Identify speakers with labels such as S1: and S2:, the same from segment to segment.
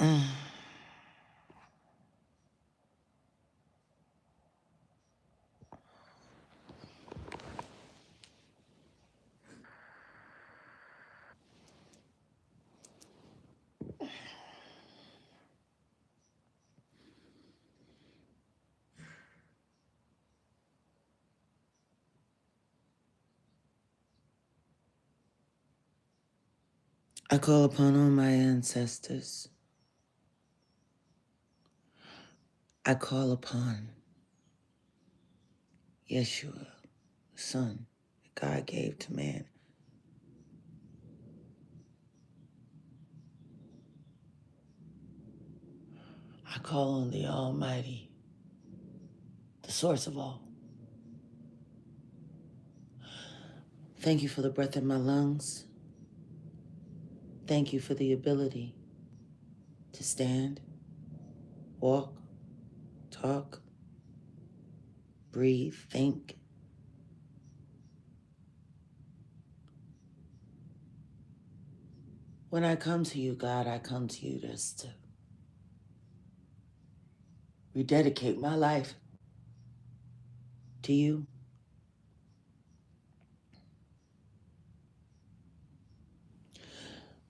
S1: I call upon all my ancestors. I call upon Yeshua, the Son that God gave to man. I call on the Almighty, the source of all. Thank you for the breath in my lungs. Thank you for the ability to stand, walk, talk, breathe, think. When I come to you, God, I come to you just to rededicate my life to you.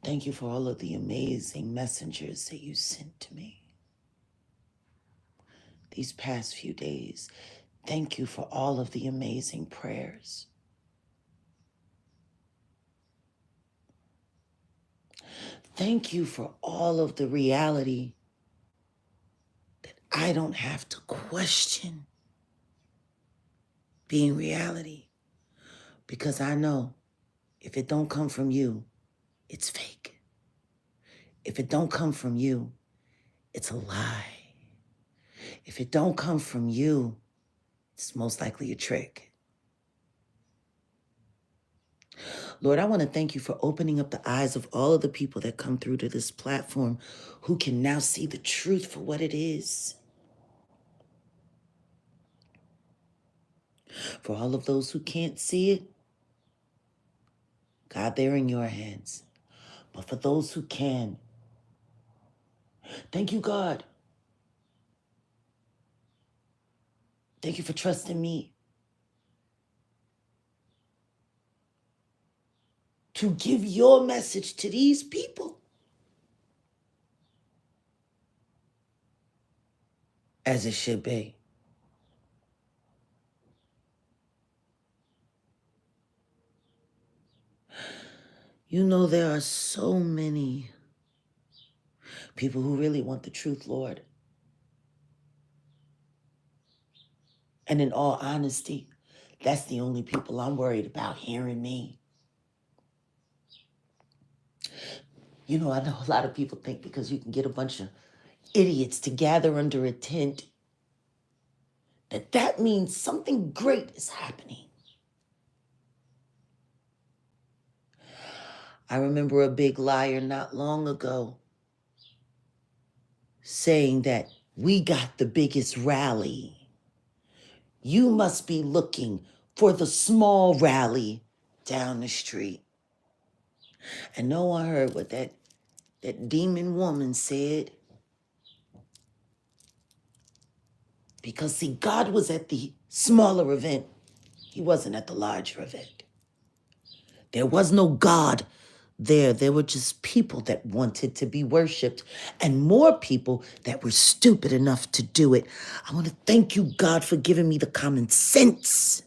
S1: Thank you for all of the amazing messengers that you sent to me these past few days. Thank you for all of the amazing prayers. Thank you for all of the reality that I don't have to question being reality, because I know if it don't come from you, it's fake. If it don't come from you, it's a lie. If it don't come from you, it's most likely a trick. Lord, I want to thank you for opening up the eyes of all of the people that come through to this platform who can now see the truth for what it is. For all of those who can't see it, God, they're in your hands. But for those who can, thank you, God. Thank you for trusting me to give your message to these people as it should be. You know, there are so many people who really want the truth, Lord. And in all honesty, that's the only people I'm worried about hearing me. You know, I know a lot of people think because you can get a bunch of idiots to gather under a tent, that means something great is happening. I remember a big liar not long ago saying that we got the biggest rally. You must be looking for the small rally down the street. And no one heard what that demon woman said. Because, see, God was at the smaller event. He wasn't at the larger event. There was no God there. There were just people that wanted to be worshiped and more people that were stupid enough to do it. I want to thank you, God, for giving me the common sense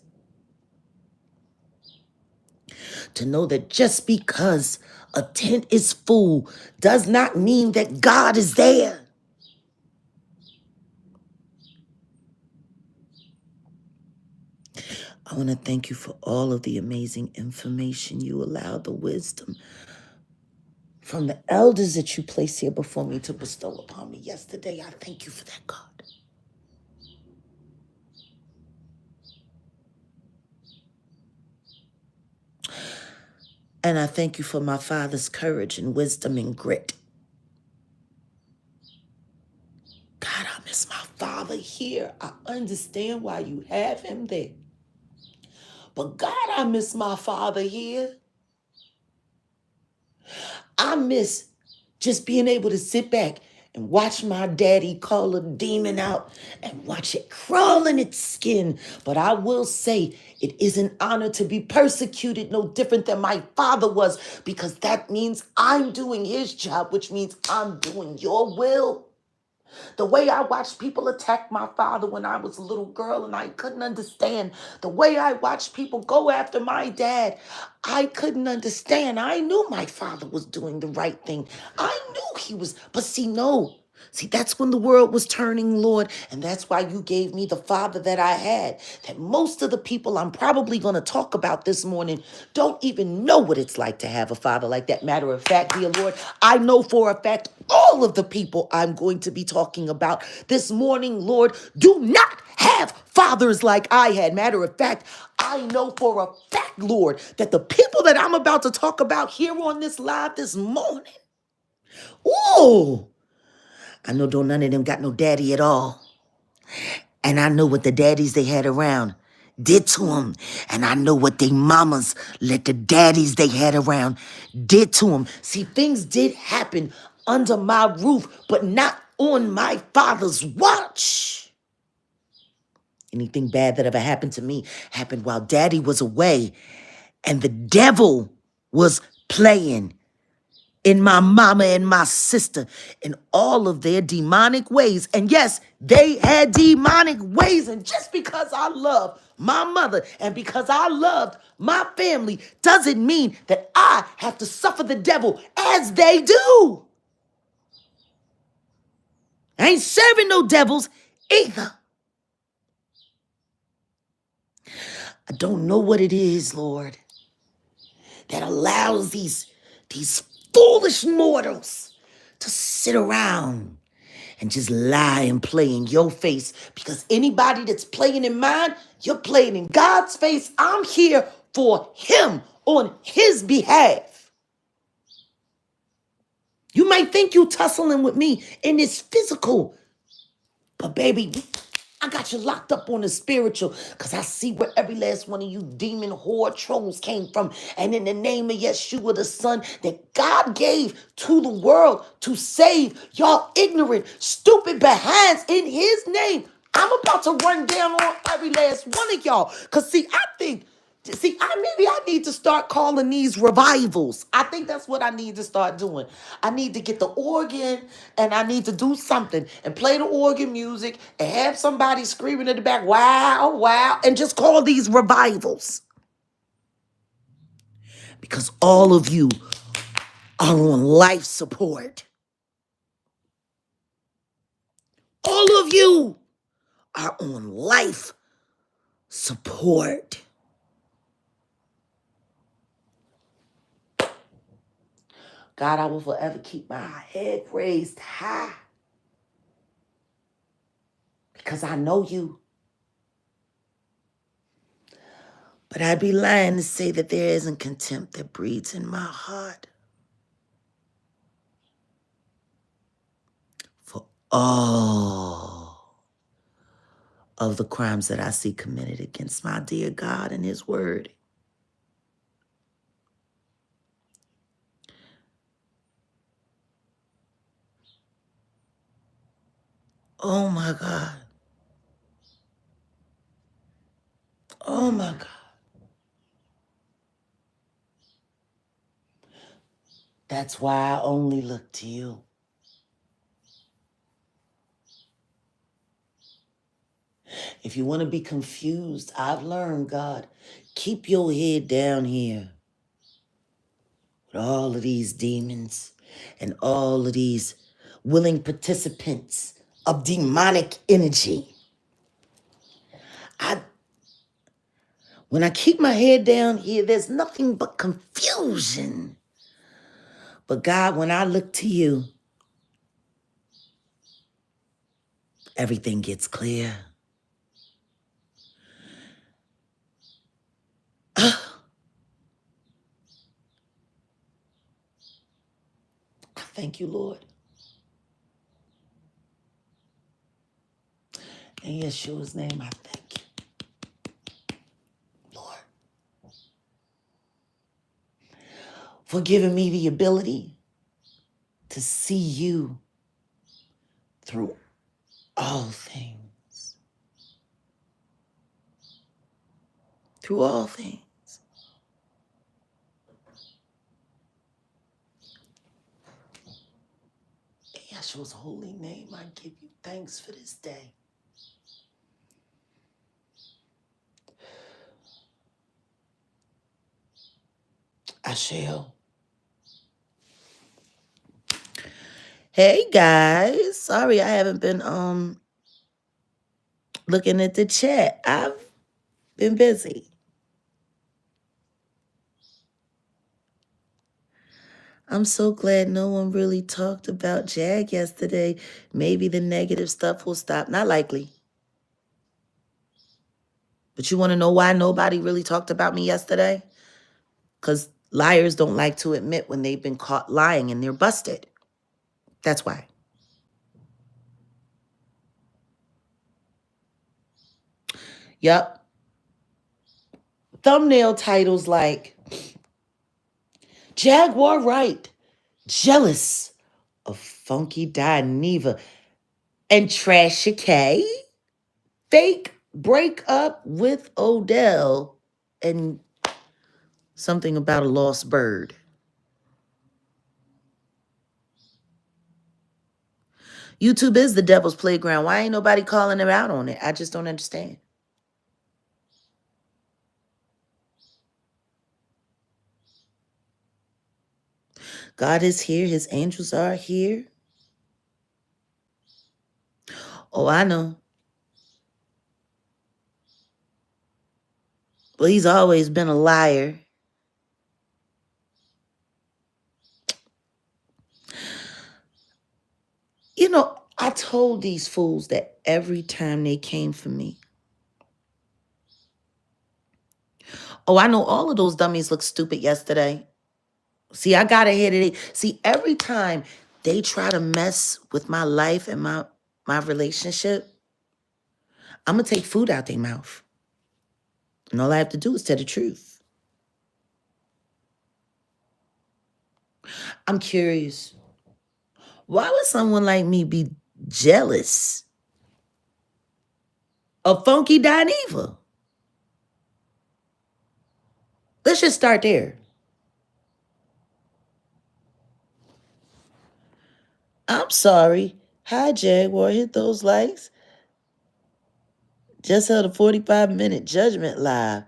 S1: to know that just because a tent is full does not mean that God is there. I want to thank you for all of the amazing information you allowed, the wisdom from the elders that you placed here before me to bestow upon me yesterday. I thank you for that, God. And I thank you for my father's courage and wisdom and grit. God, I miss my father here. I understand why you have him there. But God, I miss my father here. I miss just being able to sit back and watch my daddy call a demon out and watch it crawl in its skin. But I will say it is an honor to be persecuted, no different than my father was, because that means I'm doing his job, which means I'm doing your will. The way I watched people attack my father when I was a little girl and I couldn't understand. The way I watched people go after my dad, I couldn't understand. I knew my father was doing the right thing. I knew he was, but see, no. See, that's when the world was turning, Lord, and that's why you gave me the father that I had. That most of the people I'm probably going to talk about this morning don't even know what it's like to have a father like that. Matter of fact, dear Lord, I know for a fact all of the people I'm going to be talking about this morning, Lord, do not have fathers like I had. Matter of fact, I know for a fact, Lord, that the people that I'm about to talk about here on this live this morning, ooh, I know don't none of them got no daddy at all. And I know what the daddies they had around did to them. And I know what they mamas let the daddies they had around did to them. See, things did happen under my roof, but not on my father's watch. Anything bad that ever happened to me happened while daddy was away and the devil was playing in my mama and my sister in all of their demonic ways. And yes, they had demonic ways. And just because I love my mother and because I loved my family doesn't mean that I have to suffer the devil as they do. I ain't serving no devils either. I don't know what it is, Lord, that allows these foolish mortals to sit around and just lie and play in your face, because anybody that's playing in mine, you're playing in God's face. I'm here for him on his behalf. You might think you tussling with me in this physical, but baby, I got you locked up on the spiritual, because I see where every last one of you demon whore trolls came from. And in the name of Yeshua, the Son that God gave to the world to save y'all ignorant, stupid behinds in his name, I'm about to run down on every last one of y'all. Because maybe I need to start calling these revivals. I think that's what I need to start doing. I need to get the organ and I need to do something and play the organ music and have somebody screaming in the back, wow, wow, and just call these revivals. Because all of you are on life support. All of you are on life support. God, I will forever keep my head raised high because I know you. But I'd be lying to say that there isn't contempt that breeds in my heart for all of the crimes that I see committed against my dear God and his word. Oh my God. Oh my God. That's why I only look to you. If you want to be confused, I've learned, God, keep your head down here with all of these demons and all of these willing participants of demonic energy. When I keep my head down here, there's nothing but confusion. But God, when I look to you, everything gets clear. I thank you, Lord. In Yeshua's name, I thank you, Lord, for giving me the ability to see you through all things. Through all things. In Yeshua's holy name, I give you thanks for this day. I shall. Hey guys, sorry I haven't been looking at the chat. I've been busy. I'm so glad no one really talked about Jag yesterday. Maybe the negative stuff will stop. Not likely. But you want to know why nobody really talked about me yesterday? Because liars don't like to admit when they've been caught lying and they're busted. That's why. Yup. Thumbnail titles like Jaguar Wright, jealous of Funky Dineva and Trashy K, fake breakup with Odell, and something about a lost bird. YouTube is the devil's playground. Why ain't nobody calling him out on it? I just don't understand. God is here. His angels are here. Oh, I know. Well, he's always been a liar. You know, I told these fools that every time they came for me. Oh, I know all of those dummies looked stupid yesterday. See, I got ahead of it. See, every time they try to mess with my life and my relationship, I'm going to take food out their mouth. And all I have to do is tell the truth. I'm curious. Why would someone like me be jealous of Funky Dineva? Let's just start there. I'm sorry. Hi, Jaguar. Hit those likes. Just held a 45-minute judgment live.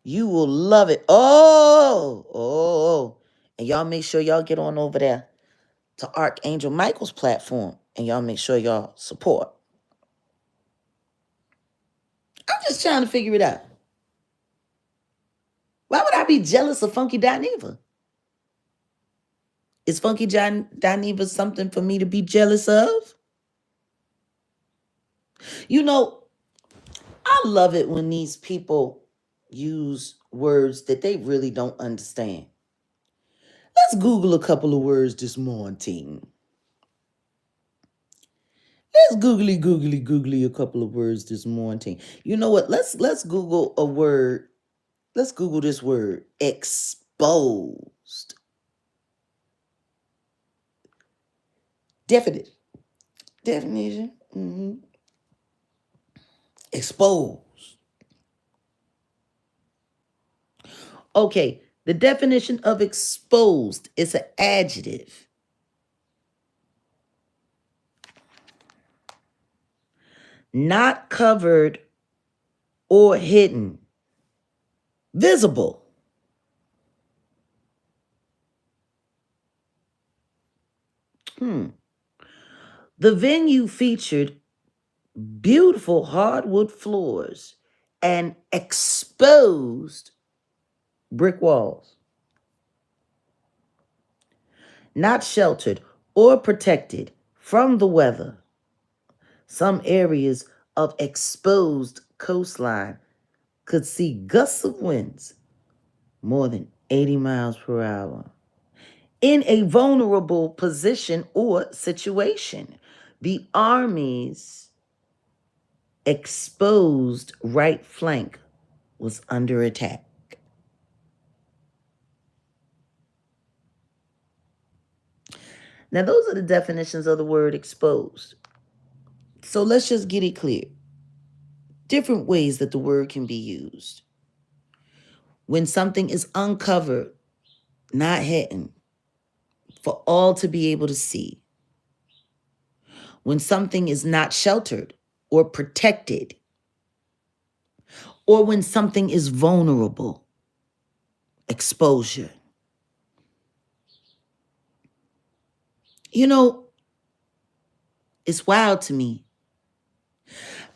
S1: You will love it. Oh. And y'all make sure y'all get on over there to Archangel Michael's platform. And y'all make sure y'all support. I'm just trying to figure it out. Why would I be jealous of Funky Dineva? Is Funky Dineva something for me to be jealous of? You know, I love it when these people use words that they really don't understand. Let's Google a couple of words this morning. Let's googly a couple of words this morning. You know what? Let's Google a word. Let's Google this word, exposed. Definition. Mm-hmm. Exposed. Okay, the definition of exposed is an adjective. Not covered or hidden. Visible. The venue featured beautiful hardwood floors and exposed brick walls. Not sheltered or protected from the weather. Some areas of exposed coastline could see gusts of winds more than 80 miles per hour. In a vulnerable position or situation, the Army's exposed right flank was under attack. Now, those are the definitions of the word exposed. So let's just get it clear. Different ways that the word can be used. When something is uncovered, not hidden, for all to be able to see. When something is not sheltered or protected, or when something is vulnerable, exposure. You know, it's wild to me.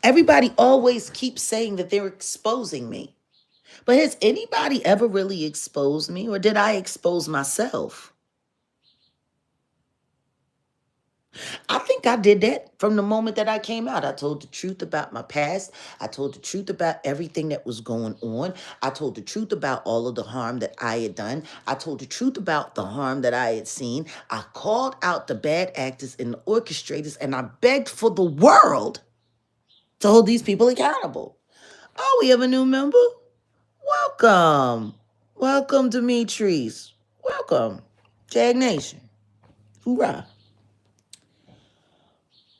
S1: Everybody always keeps saying that they're exposing me. But has anybody ever really exposed me, or did I expose myself? I think I did that from the moment that I came out. I told the truth about my past. I told the truth about everything that was going on. I told the truth about all of the harm that I had done. I told the truth about the harm that I had seen. I called out the bad actors and the orchestrators, and I begged for the world to hold these people accountable. Oh, we have a new member? Welcome. Welcome, Demetrius. Welcome. Jag Nation. Hoorah.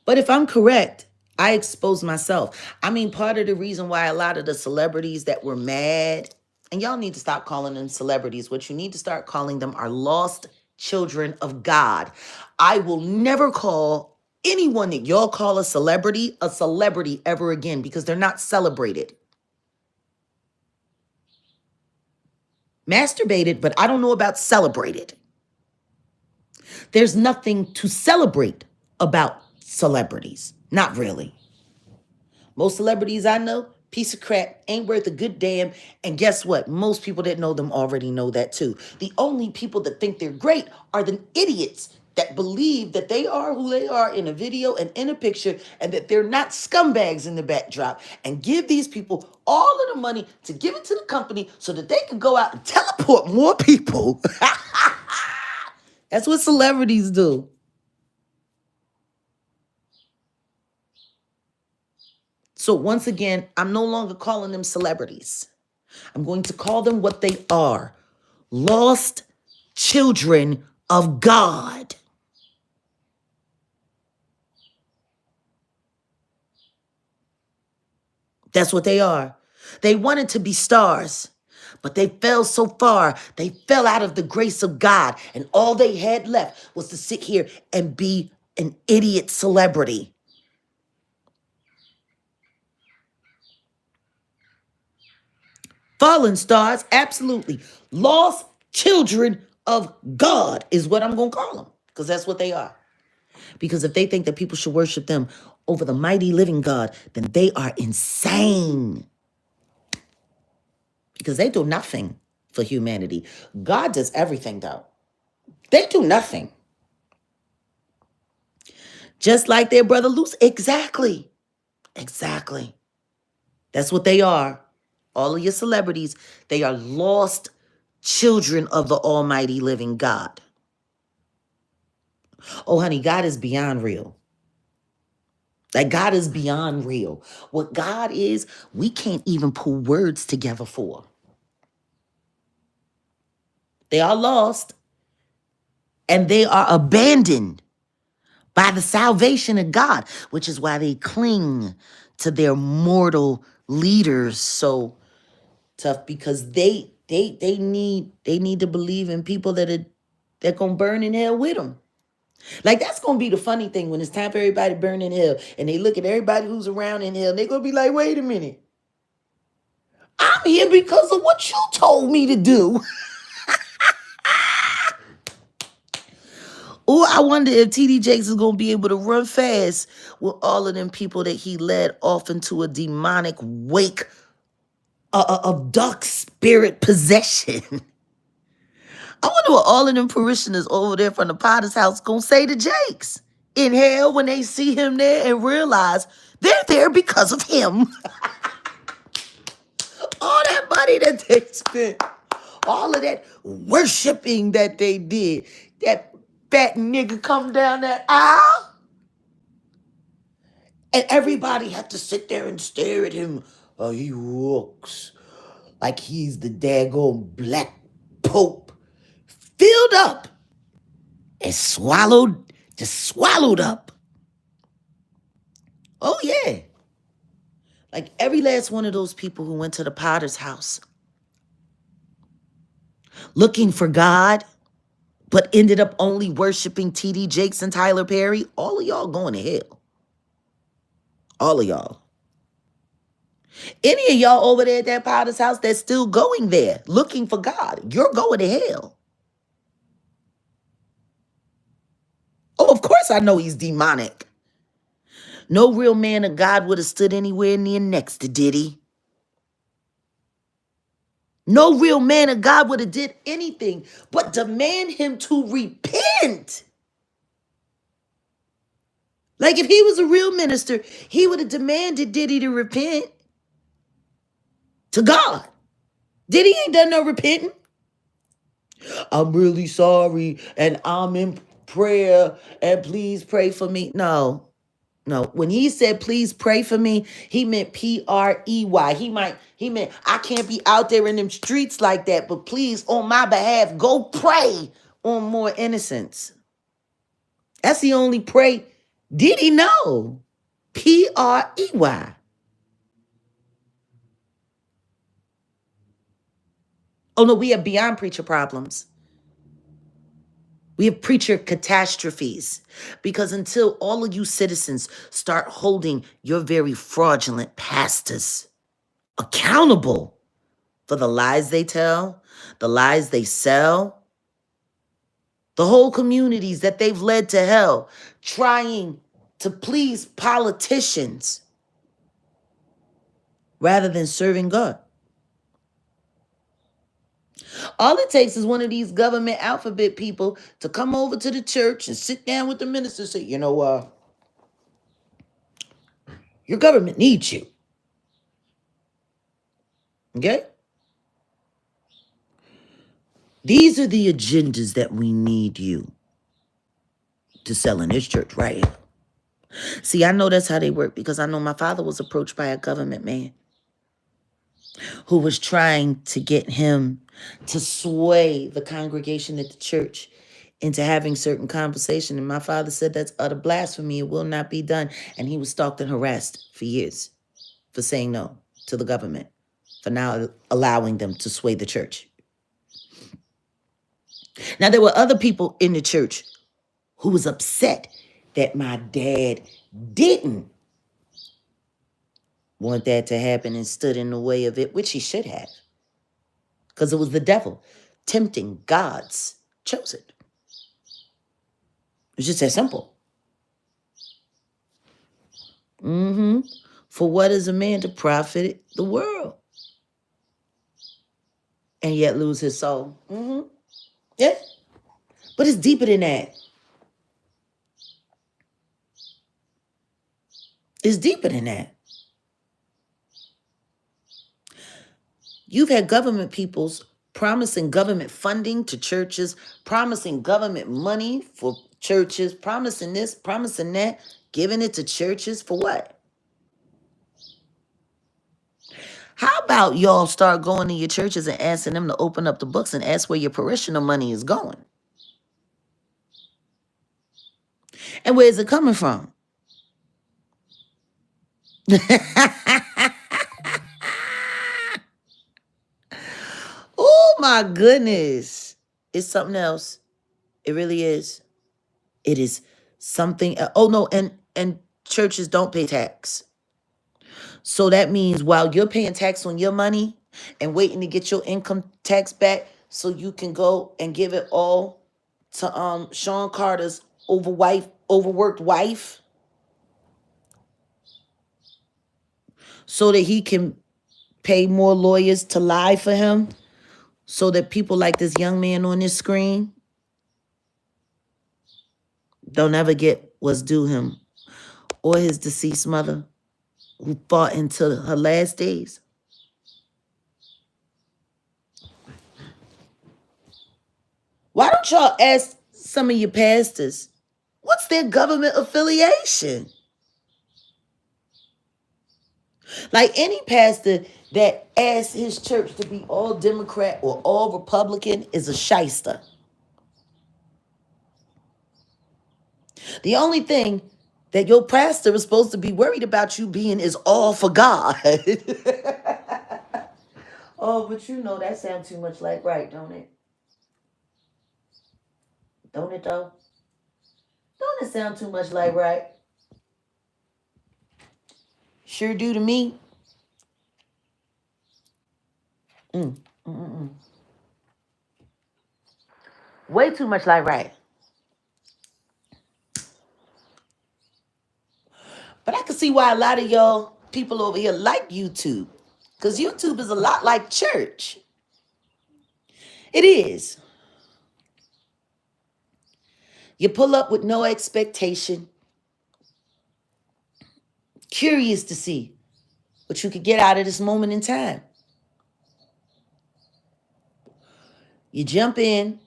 S1: But if I'm correct, I exposed myself. I mean, part of the reason why a lot of the celebrities that were mad, and y'all need to stop calling them celebrities. What you need to start calling them are lost children of God. I will never call anyone that y'all call a celebrity ever again, because they're not celebrated. Masturbated, but I don't know about celebrated. There's nothing to celebrate about celebrities. Not really. Most celebrities I know, piece of crap, ain't worth a good damn. And guess what? Most people that know them already know that too. The only people that think they're great are the idiots that believe that they are who they are in a video and in a picture, and that they're not scumbags in the backdrop, and give these people all of the money to give it to the company so that they can go out and teleport more people. That's what celebrities do. So once again, I'm no longer calling them celebrities. I'm going to call them what they are: lost children of God. That's what they are. They wanted to be stars, but they fell so far. They fell out of the grace of God, and all they had left was to sit here and be an idiot celebrity. Fallen stars, absolutely. Lost children of God is what I'm going to call them, because that's what they are. Because if they think that people should worship them over the mighty living God, then they are insane. Because they do nothing for humanity. God does everything, though. They do nothing. Just like their brother Luce. Exactly. Exactly. That's what they are. All of your celebrities, they are lost children of the almighty living God. Oh, honey, God is beyond real. Like, God is beyond real. What God is, we can't even pull words together for. They are lost, and they are abandoned by the salvation of God, which is why they cling to their mortal leaders so tough, because they need to believe in people that gonna burn in hell with them. Like, that's gonna be the funny thing when it's time for everybody to burn in hell, and they look at everybody who's around in hell, and they're gonna be like, wait a minute. I'm here because of what you told me to do. Or I wonder if TD Jakes is going to be able to run fast with all of them people that he led off into a demonic wake of dark spirit possession. I wonder what all of them parishioners over there from the Potter's house going to say to Jakes in hell when they see him there and realize they're there because of him. All that money that they spent, all of that worshiping that they did, that fat nigga come down that aisle, and everybody had to sit there and stare at him. Oh, he looks like he's the daggone black pope, filled up and swallowed, just swallowed up. Oh, yeah. Like every last one of those people who went to the potter's house looking for God, but ended up only worshiping T.D. Jakes and Tyler Perry, all of y'all going to hell. All of y'all. Any of y'all over there at that potter's house that's still going there looking for God, you're going to hell. Oh, of course I know he's demonic. No real man of God would have stood anywhere near next to Diddy. No real man of God would have did anything but demand him to repent. Like if he was a real minister, he would have demanded Diddy to repent to God. Diddy ain't done no repenting. I'm really sorry and I'm in prayer and please pray for me. No. When he said please pray for me, he meant P-R-E-Y. He meant I can't be out there in them streets like that, but please on my behalf go pray on more innocents. That's the only pray. Did he know? P-R-E-Y. Oh no, we have beyond preacher problems. We have preacher catastrophes. Because until all of you citizens start holding your very fraudulent pastors accountable for the lies they tell, the lies they sell, the whole communities that they've led to hell, trying to please politicians rather than serving God. All it takes is one of these government alphabet people to come over to the church and sit down with the minister and say, your government needs you. Okay? These are the agendas that we need you to sell in this church right here. See, I know that's how they work because I know my father was approached by a government man who was trying to get him to sway the congregation at the church into having certain conversation. And my father said that's utter blasphemy. It will not be done. And he was stalked and harassed for years for saying no to the government, for now allowing them to sway the church. Now, there were other people in the church who was upset that my dad didn't want that to happen and stood in the way of it, which he should have, because it was the devil tempting God's chosen. It's just that simple. For what is a man to profit the world and yet lose his soul? Yeah. But it's deeper than that. It's deeper than that. You've had government peoples promising government funding to churches, promising government money for churches, promising this, promising that, giving it to churches for what? How about y'all start going to your churches and asking them to open up the books and ask where your parishioner money is going? And where is it coming from? Oh my goodness. It's something else. It really is. It is something. Oh no, and churches don't pay tax. So that means while you're paying tax on your money and waiting to get your income tax back so you can go and give it all to Sean Carter's overworked wife so that he can pay more lawyers to lie for him so that people like this young man on this screen don't ever get what's due him or his deceased mother who fought into her last days. Why don't y'all ask some of your pastors, what's their government affiliation? Like any pastor that asks his church to be all Democrat or all Republican is a shyster. The only thing that your pastor is supposed to be worried about you being is all for God. Oh, but you know that sounds too much like right, don't it? Don't it though? Don't it sound too much like right? Sure do to me. Mm, mm, mm, mm. Way too much like right. But I can see why a lot of y'all people over here like YouTube. Because YouTube is a lot like church. It is. You pull up with no expectation, curious to see what you could get out of this moment in time. You jump in,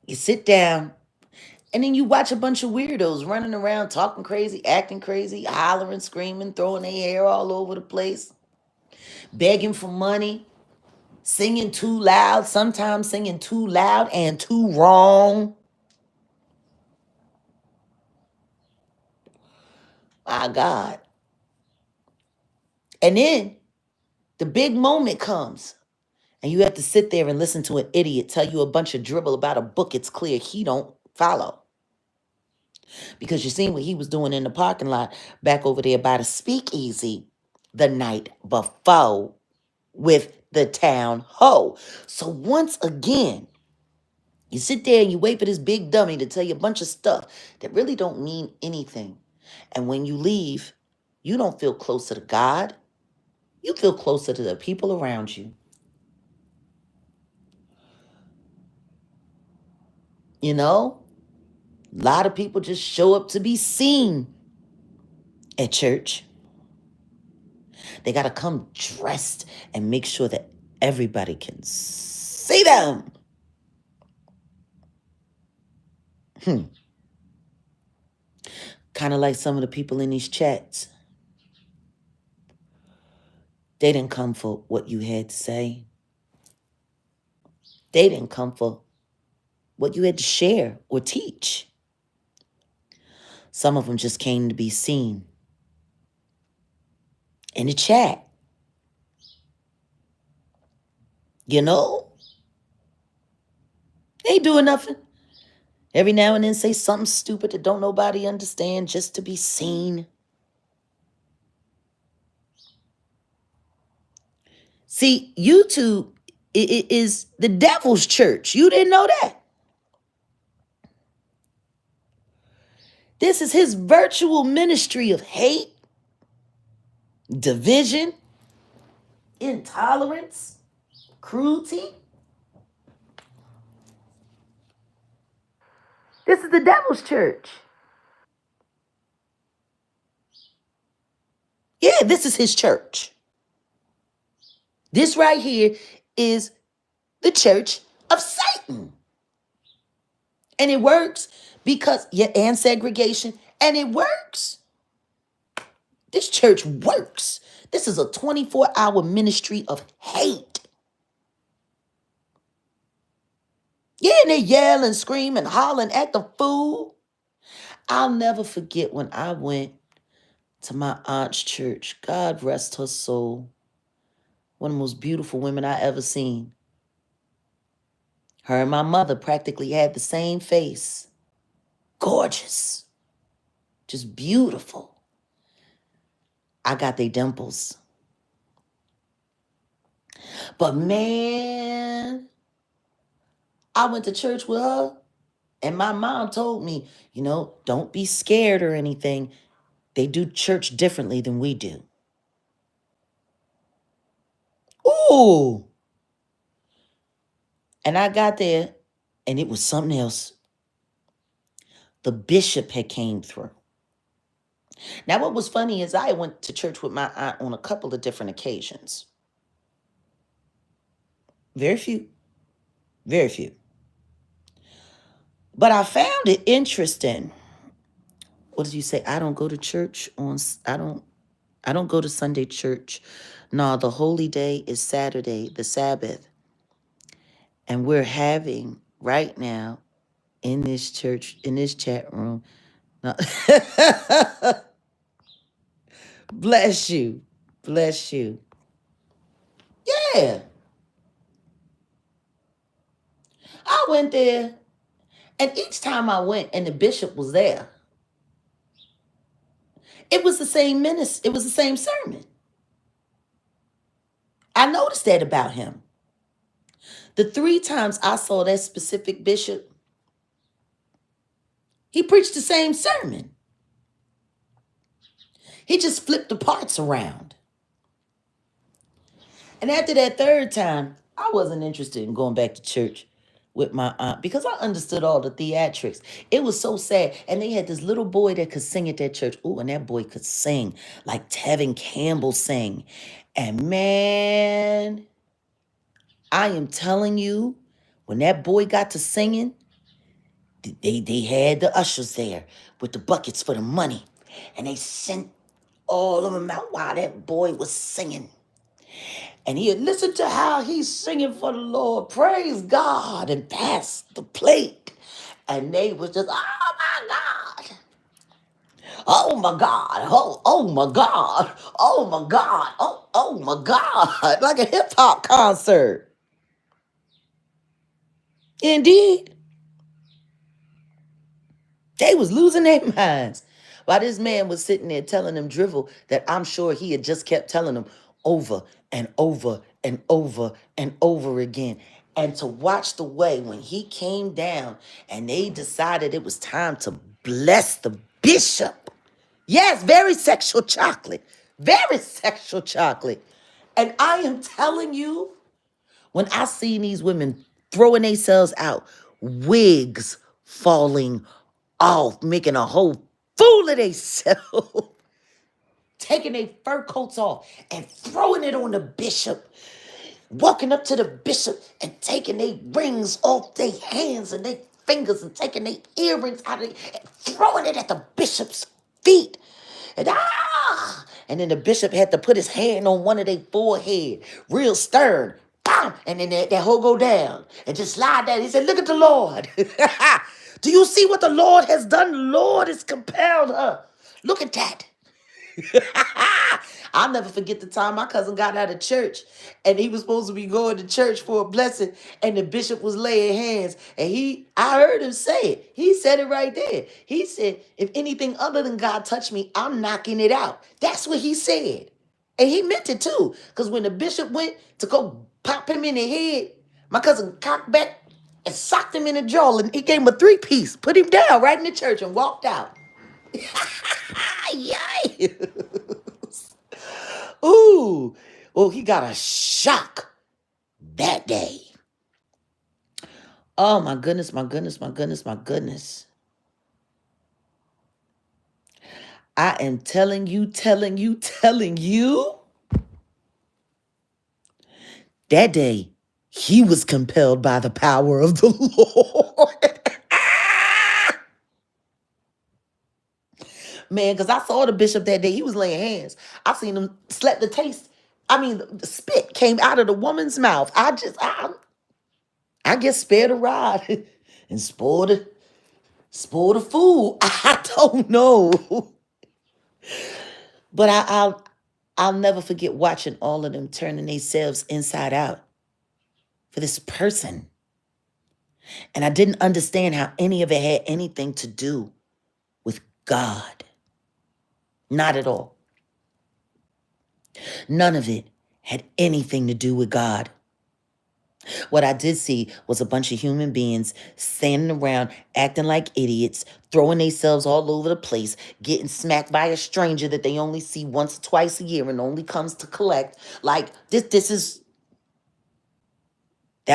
S1: you sit down, and then you watch a bunch of weirdos running around, talking crazy, acting crazy, hollering, screaming, throwing their hair all over the place, begging for money, singing too loud, sometimes singing too loud and too wrong. My God. And then the big moment comes, and you have to sit there and listen to an idiot tell you a bunch of dribble about a book it's clear he don't follow. Because you seen what he was doing in the parking lot back over there by the speakeasy the night before with the town ho. So once again, you sit there and you wait for this big dummy to tell you a bunch of stuff that really don't mean anything. And when you leave, you don't feel closer to God. You feel closer to the people around you. You know, a lot of people just show up to be seen at church. They got to come dressed and make sure that everybody can see them. Kind of like some of the people in these chats. They didn't come for what you had to say. They didn't come for what you had to share or teach. Some of them just came to be seen in the chat. You know, they ain't doing nothing. Every now and then say something stupid that don't nobody understand just to be seen. See, YouTube is the devil's church. You didn't know that. This is his virtual ministry of hate, division, intolerance, cruelty. This is the devil's church. Yeah, this is his church. This right here is the church of Satan. And it works because, yeah, and segregation, and it works. This church works. This is a 24-hour ministry of hate. Yeah, and they yell and scream and holler and act a fool. I'll never forget when I went to my aunt's church. God rest her soul. One of the most beautiful women I ever seen. Her and my mother practically had the same face. Gorgeous. Just beautiful. I got they dimples. But man, I went to church with her, and my mom told me, you know, don't be scared or anything. They do church differently than we do. Ooh. And I got there, and it was something else. The bishop had came through. Now, what was funny is I went to church with my aunt on a couple of different occasions. Very few. Very few. But I found it interesting. What did you say? I don't go to church on, I don't go to Sunday church. No, the holy day is Saturday, the Sabbath. And we're having right now in this church, in this chat room, No. Bless you. Bless you. Yeah. I went there, and each time I went and the bishop was there, it was the same minister, it was the same sermon. I noticed that about him. The 3 times I saw that specific bishop, he preached the same sermon. He just flipped the parts around. And after that 3rd time, I wasn't interested in going back to church with my aunt because I understood all the theatrics. It was so sad. And they had this little boy that could sing at that church. Oh, and that boy could sing like Tevin Campbell sang. And man, I am telling you, when that boy got to singing, they had the ushers there with the buckets for the money. And they sent all of them out while that boy was singing. And he had listened to how he's singing for the Lord. Praise God. And passed the plate. And they was just, oh my God. Oh my God. Oh my God. Oh my God. Oh my God. Like a hip hop concert. Indeed. They was losing their minds. While this man was sitting there telling them drivel that I'm sure he had just kept telling them over and over and over and over again. And to watch the way when he came down and they decided it was time to bless the bishop. Yes, very sexual chocolate. Very sexual chocolate. And I am telling you, when I seen these women throwing themselves out, wigs falling off, making a whole fool of themselves, taking their fur coats off and throwing it on the bishop, walking up to the bishop and taking their rings off their hands and their fingers and taking their earrings out of it and throwing it at the bishop's feet. And then the bishop had to put his hand on one of their forehead, real stern. Bam! And then that hoe go down and just slide down. He said, look at the Lord. Do you see what the Lord has done? The Lord has compelled her. Look at that. I'll never forget the time my cousin got out of church and he was supposed to be going to church for a blessing and the bishop was laying hands and I heard him say it. He said it right there. He said, if anything other than God touched me, I'm knocking it out. That's what he said. And he meant it too. Because when the bishop went to go pop him in the head, my cousin cocked back and socked him in the jaw and he gave him a 3-piece, put him down right in the church and walked out. Yay! Ooh, oh, he got a shock that day. Oh, my goodness, my goodness, my goodness, my goodness. I am telling you, that day, he was compelled by the power of the Lord. Man, because I saw the bishop that day. He was laying hands. I seen him slap the taste. I mean, the spit came out of the woman's mouth. I guess spare the rod and spoil the food. I don't know. But I'll never forget watching all of them turning themselves inside out for this person. And I didn't understand how any of it had anything to do with God. Not at all. None of it had anything to do with God. What I did see was a bunch of human beings standing around, acting like idiots, throwing themselves all over the place, getting smacked by a stranger that they only see once or twice a year and only comes to collect. Like that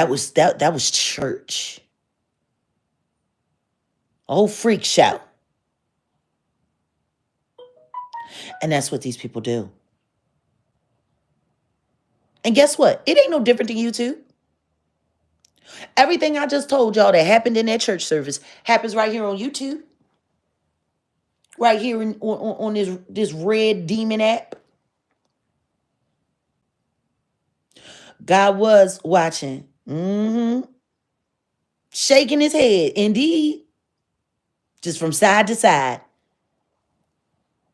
S1: was church. A whole freak show. And that's what these people do. And guess what? It ain't no different than YouTube. Everything I just told y'all that happened in that church service happens right here on YouTube. Right here on this red demon app. God was watching. Shaking his head. Indeed. Just from side to side.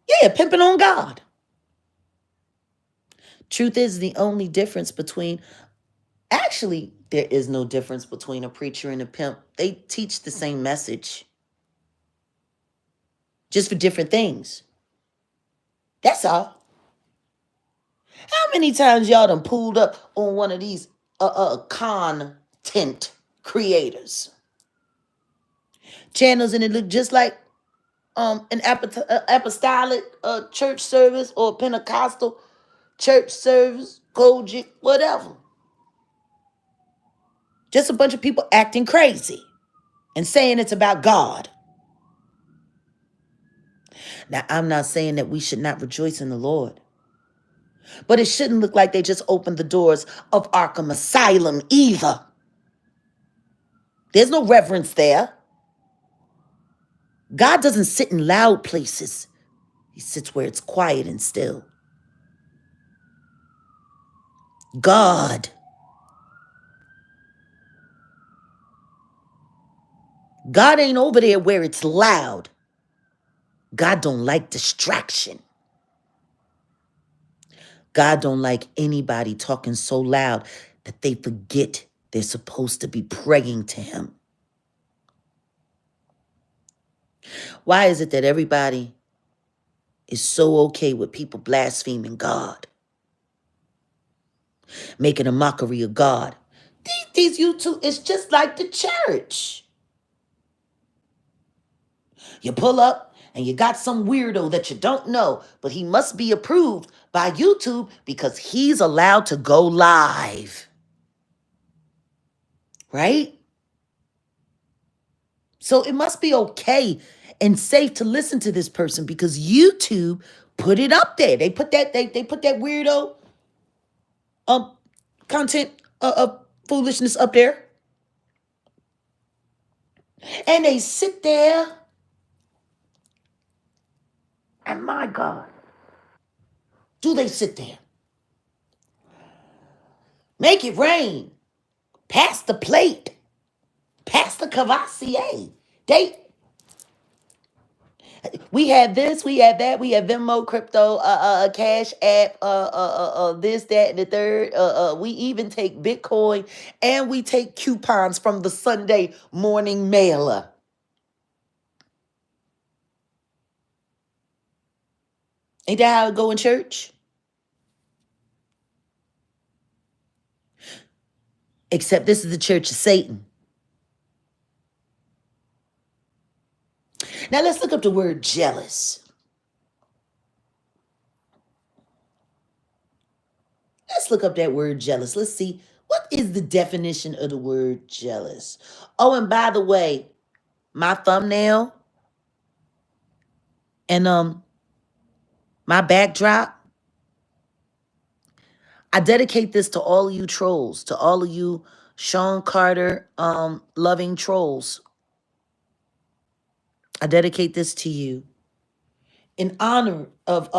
S1: Yeah, pimping on God. Truth is, the only difference between, actually, there is no difference between a preacher and a pimp. They teach the same message, just for different things. That's all. How many times y'all done pulled up on one of these content creators channels, and it look just like an apostolic church service or Pentecostal church service, Kojic, whatever. Just a bunch of people acting crazy and saying it's about God. Now, I'm not saying that we should not rejoice in the Lord, but it shouldn't look like they just opened the doors of Arkham Asylum either. There's no reverence there. God doesn't sit in loud places. He sits where it's quiet and still. God. God ain't over there where it's loud. God don't like distraction. God don't like anybody talking so loud that they forget they're supposed to be praying to him. Why is it that everybody is so okay with people blaspheming God, making a mockery of God? These YouTube, it's just like the church. You pull up and you got some weirdo that you don't know, but he must be approved by YouTube because he's allowed to go live. Right? So it must be okay and safe to listen to this person because YouTube put it up there. They put that they put that weirdo content foolishness up there. And they sit there. And my God, do they sit there? Make it rain. Pass the plate. Pass the Cavassier. We have this, we have that, we have Venmo, crypto, Cash App, this, that, and the third. We even take Bitcoin and we take coupons from the Sunday morning mailer. Ain't that how it go in church? Except this is the church of Satan. Now let's look up the word jealous. Let's look up that word jealous. Let's see, what is the definition of the word jealous? Oh, and by the way, my thumbnail and my backdrop, I dedicate this to all of you trolls, to all of you Sean Carter loving trolls. I dedicate this to you in honor of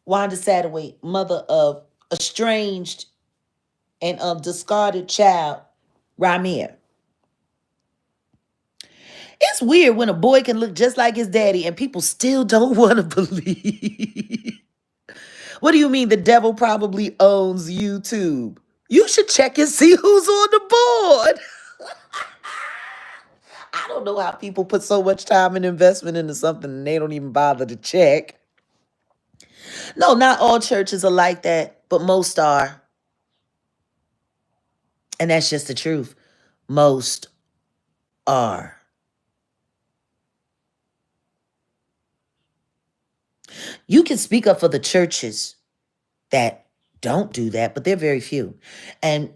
S1: Wanda Satterwhite, mother of estranged and discarded child, Ramir. It's weird when a boy can look just like his daddy and people still don't want to believe. What do you mean the devil probably owns YouTube? You should check and see who's on the board. I don't know how people put so much time and investment into something and they don't even bother to check. No, not all churches are like that, but most are. And that's just the truth. Most are. You can speak up for the churches that don't do that, but they're very few. And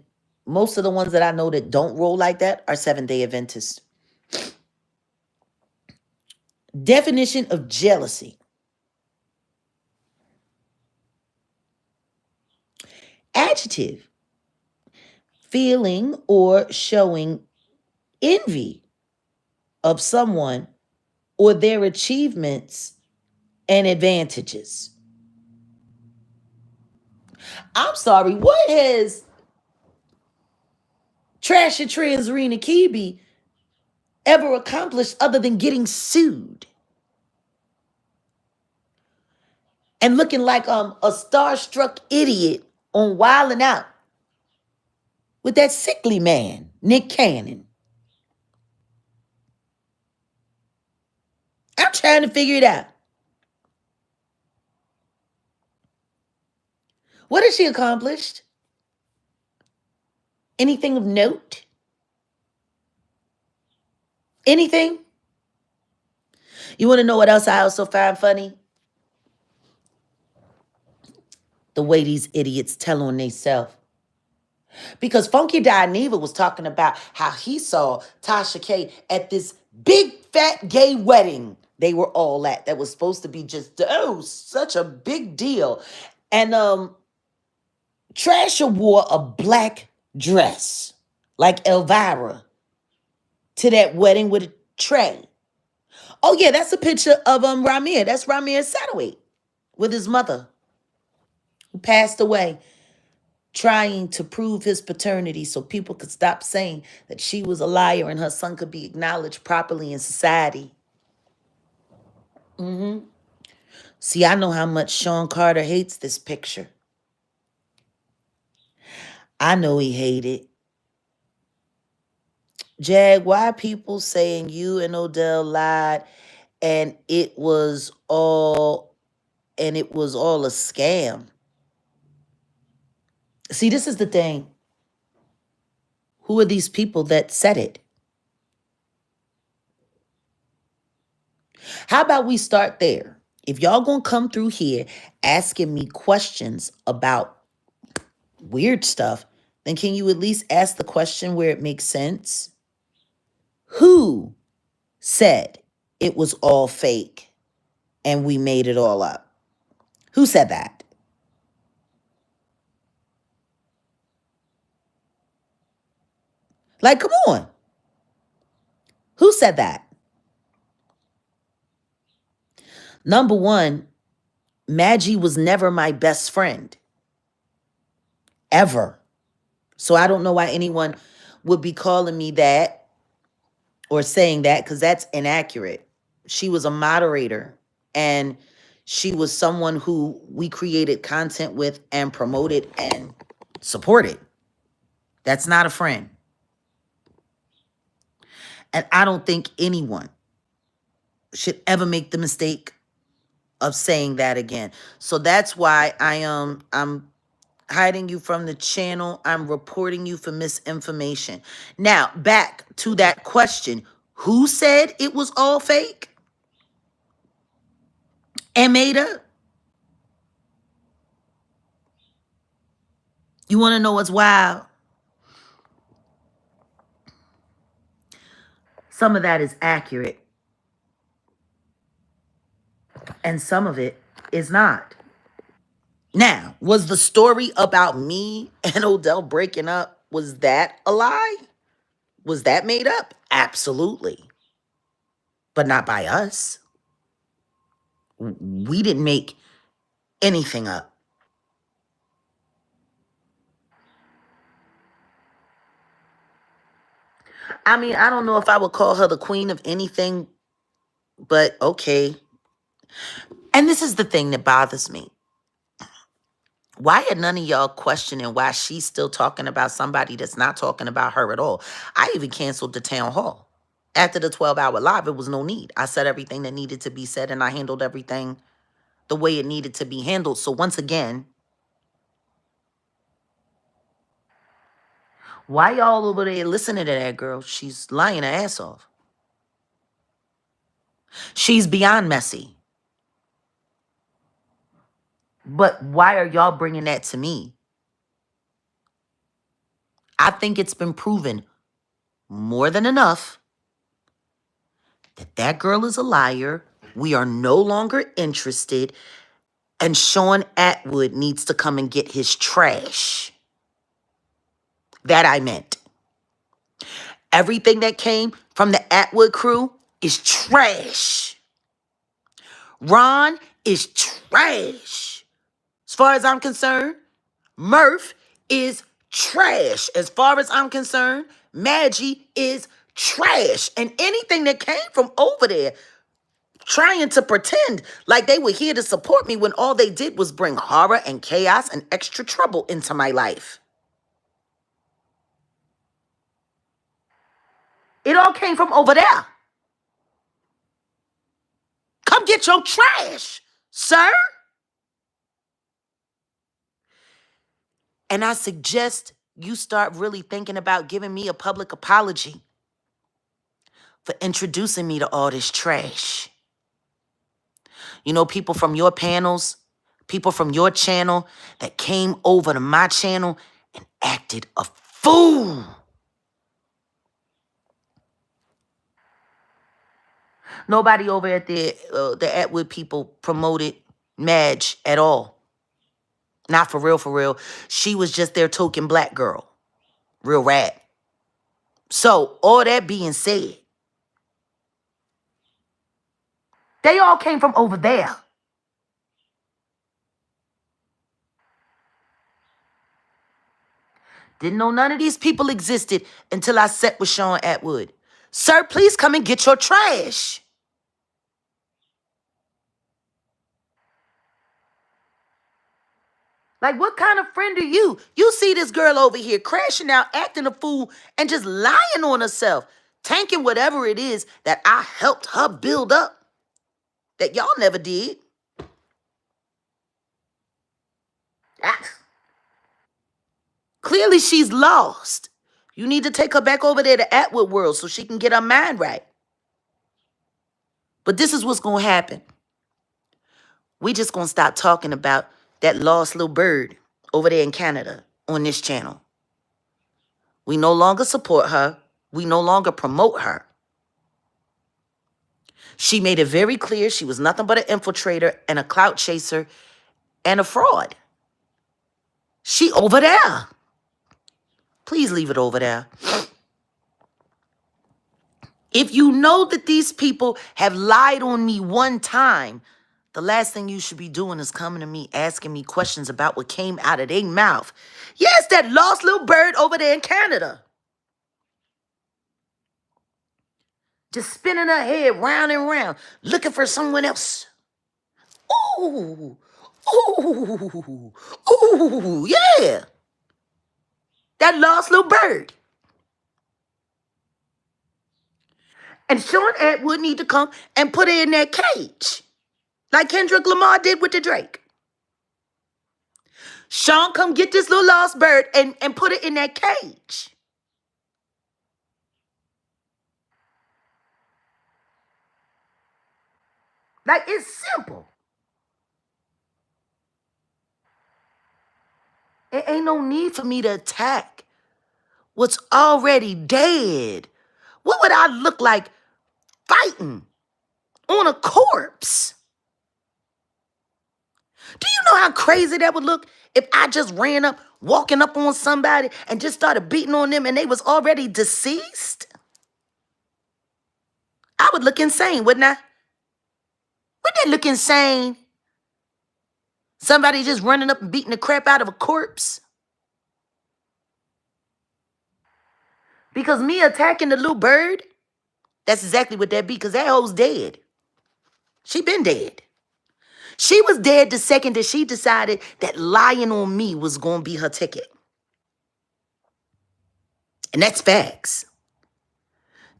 S1: most of the ones that I know that don't roll like that are Seventh-day Adventists. Definition of jealousy. Adjective. Feeling or showing envy of someone or their achievements and advantages. I'm sorry, what has Trashy Transrena Kibi ever accomplished other than getting sued? and looking like a starstruck idiot on Wildin' Out with that sickly man, Nick Cannon. I'm trying to figure it out. What has she accomplished? Anything of note? Anything? You want to know what else I also find funny? The way these idiots tell on themselves. Because Funky Dineva was talking about how he saw Tasha K at this big fat gay wedding they were all at that was supposed to be just, such a big deal. And Trasher wore a black dress like Elvira to that wedding with a tray. Oh yeah, that's a picture of Ramir. That's Ramir Satterwhite with his mother who passed away, trying to prove his paternity so people could stop saying that she was a liar and her son could be acknowledged properly in society. See, I know how much Sean Carter hates this picture. I know he hated. Jag, why people saying you and Odell lied and it was all a scam? See, this is the thing. Who are these people that said it? How about we start there? If y'all gonna come through here asking me questions about weird stuff, then can you at least ask the question where it makes sense? Who said it was all fake and we made it all up? Who said that? Like, come on. Who said that? Number one, Maggie was never my best friend. Ever. So I don't know why anyone would be calling me that or saying that, because that's inaccurate. She was a moderator and she was someone who we created content with and promoted and supported. That's not a friend. And I don't think anyone should ever make the mistake of saying that again. So that's why I'm hiding you from the channel. I'm reporting you for misinformation. Now, back to that question. Who said it was all fake and made up? You want to know what's wild? Some of that is accurate. And some of it is not. Now, was the story about me and Odell breaking up, was that a lie? Was that made up? Absolutely. But not by us. We didn't make anything up. I mean, I don't know if I would call her the queen of anything, but okay. And this is the thing that bothers me. Why are none of y'all questioning why she's still talking about somebody that's not talking about her at all? I even canceled the town hall. After the 12-hour live, it was no need. I said everything that needed to be said, and I handled everything the way it needed to be handled. So once again, why y'all over there listening to that girl? She's lying her ass off. She's beyond messy. But why are y'all bringing that to me? I think it's been proven more than enough that that girl is a liar. We are no longer interested. And Sean Atwood needs to come and get his trash. That I meant. Everything that came from the Atwood crew is trash. Ron is trash. As far as I'm concerned, Murph is trash. As far as I'm concerned, Maggie is trash. And anything that came from over there, trying to pretend like they were here to support me when all they did was bring horror and chaos and extra trouble into my life. It all came from over there. Come get your trash, sir. And I suggest you start really thinking about giving me a public apology for introducing me to all this trash. You know, people from your panels, people from your channel that came over to my channel and acted a fool. Nobody over at the Atwood people promoted Madge at all. Not for real, for real. She was just their token black girl. Real rat. So, all that being said, they all came from over there. Didn't know none of these people existed until I sat with Sean Atwood. Sir, please come and get your trash. Like, what kind of friend are you? You see this girl over here crashing out, acting a fool, and just lying on herself, tanking whatever it is that I helped her build up that y'all never did. Ah. Clearly, she's lost. You need to take her back over there to Atwood World so she can get her mind right. But this is what's going to happen. We just going to stop talking about that lost little bird over there in Canada on this channel. We no longer support her. We no longer promote her. She made it very clear she was nothing but an infiltrator and a clout chaser and a fraud. She over there. Please leave it over there. If you know that these people have lied on me one time, the last thing you should be doing is coming to me, asking me questions about what came out of their mouth. Yes, that lost little bird over there in Canada. Just spinning her head round and round, looking for someone else. Ooh, ooh, ooh, yeah. That lost little bird. And Sean Atwood need to come and put her in that cage. Like Kendrick Lamar did with the Drake. Sean, come get this little lost bird and put it in that cage. Like, it's simple. It ain't no need for me to attack what's already dead. What would I look like fighting on a corpse? Do you know how crazy that would look if I just ran up, walking up on somebody and just started beating on them and they was already deceased? I would look insane, wouldn't I? Wouldn't that look insane? Somebody just running up and beating the crap out of a corpse? Because me attacking the little bird, that's exactly what that be, because that hoe's dead. She been dead. She was dead the second that she decided that lying on me was going to be her ticket. And that's facts.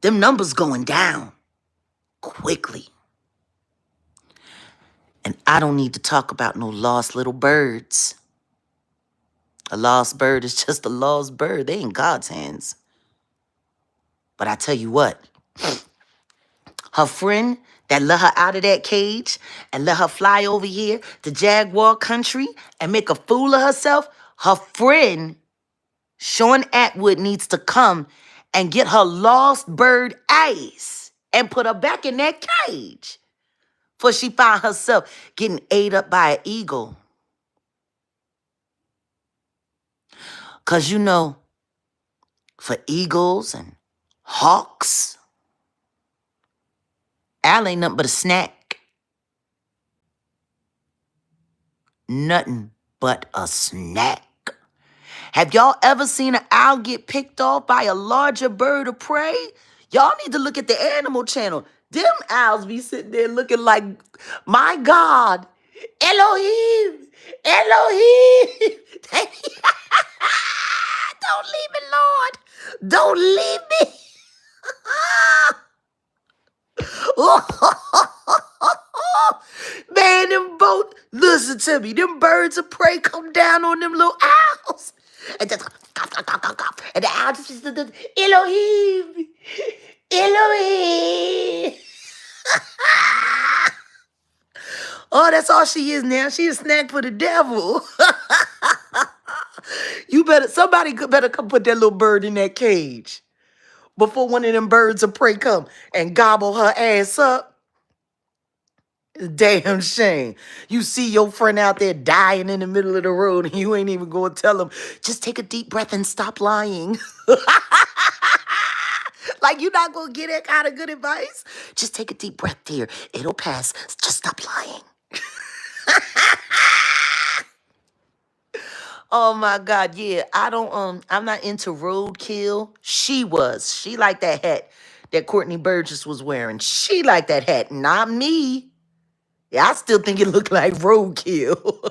S1: Them numbers going down quickly. And I don't need to talk about no lost little birds. A lost bird is just a lost bird. They in God's hands. But I tell you what, her friend that let her out of that cage and let her fly over here to Jaguar country and make a fool of herself, her friend, Sean Atwood, needs to come and get her lost bird ace and put her back in that cage. For she found herself getting ate up by an eagle. Because you know, for eagles and hawks, owl ain't nothing but a snack. Nothing but a snack. Have y'all ever seen an owl get picked off by a larger bird of prey? Y'all need to look at the Animal Channel. Them owls be sitting there looking like, my God, Elohim, Elohim. Don't leave me, Lord. Don't leave me. Man, them both, listen to me, them birds of prey come down on them little owls. And just, and the owl just, Elohim, Elohim. Oh, that's all she is now. She a snack for the devil. Somebody better come put that little bird in that cage before one of them birds of prey come and gobble her ass up. Damn shame. You see your friend out there dying in the middle of the road and you ain't even going to tell him, just take a deep breath and stop lying. Like you're not going to get that kind of good advice? Just take a deep breath, dear. It'll pass. Just stop lying. Oh my God, yeah. I'm not into roadkill. She was. She liked that hat that Courtney Burgess was wearing. She liked that hat, not me. Yeah, I still think it looked like roadkill.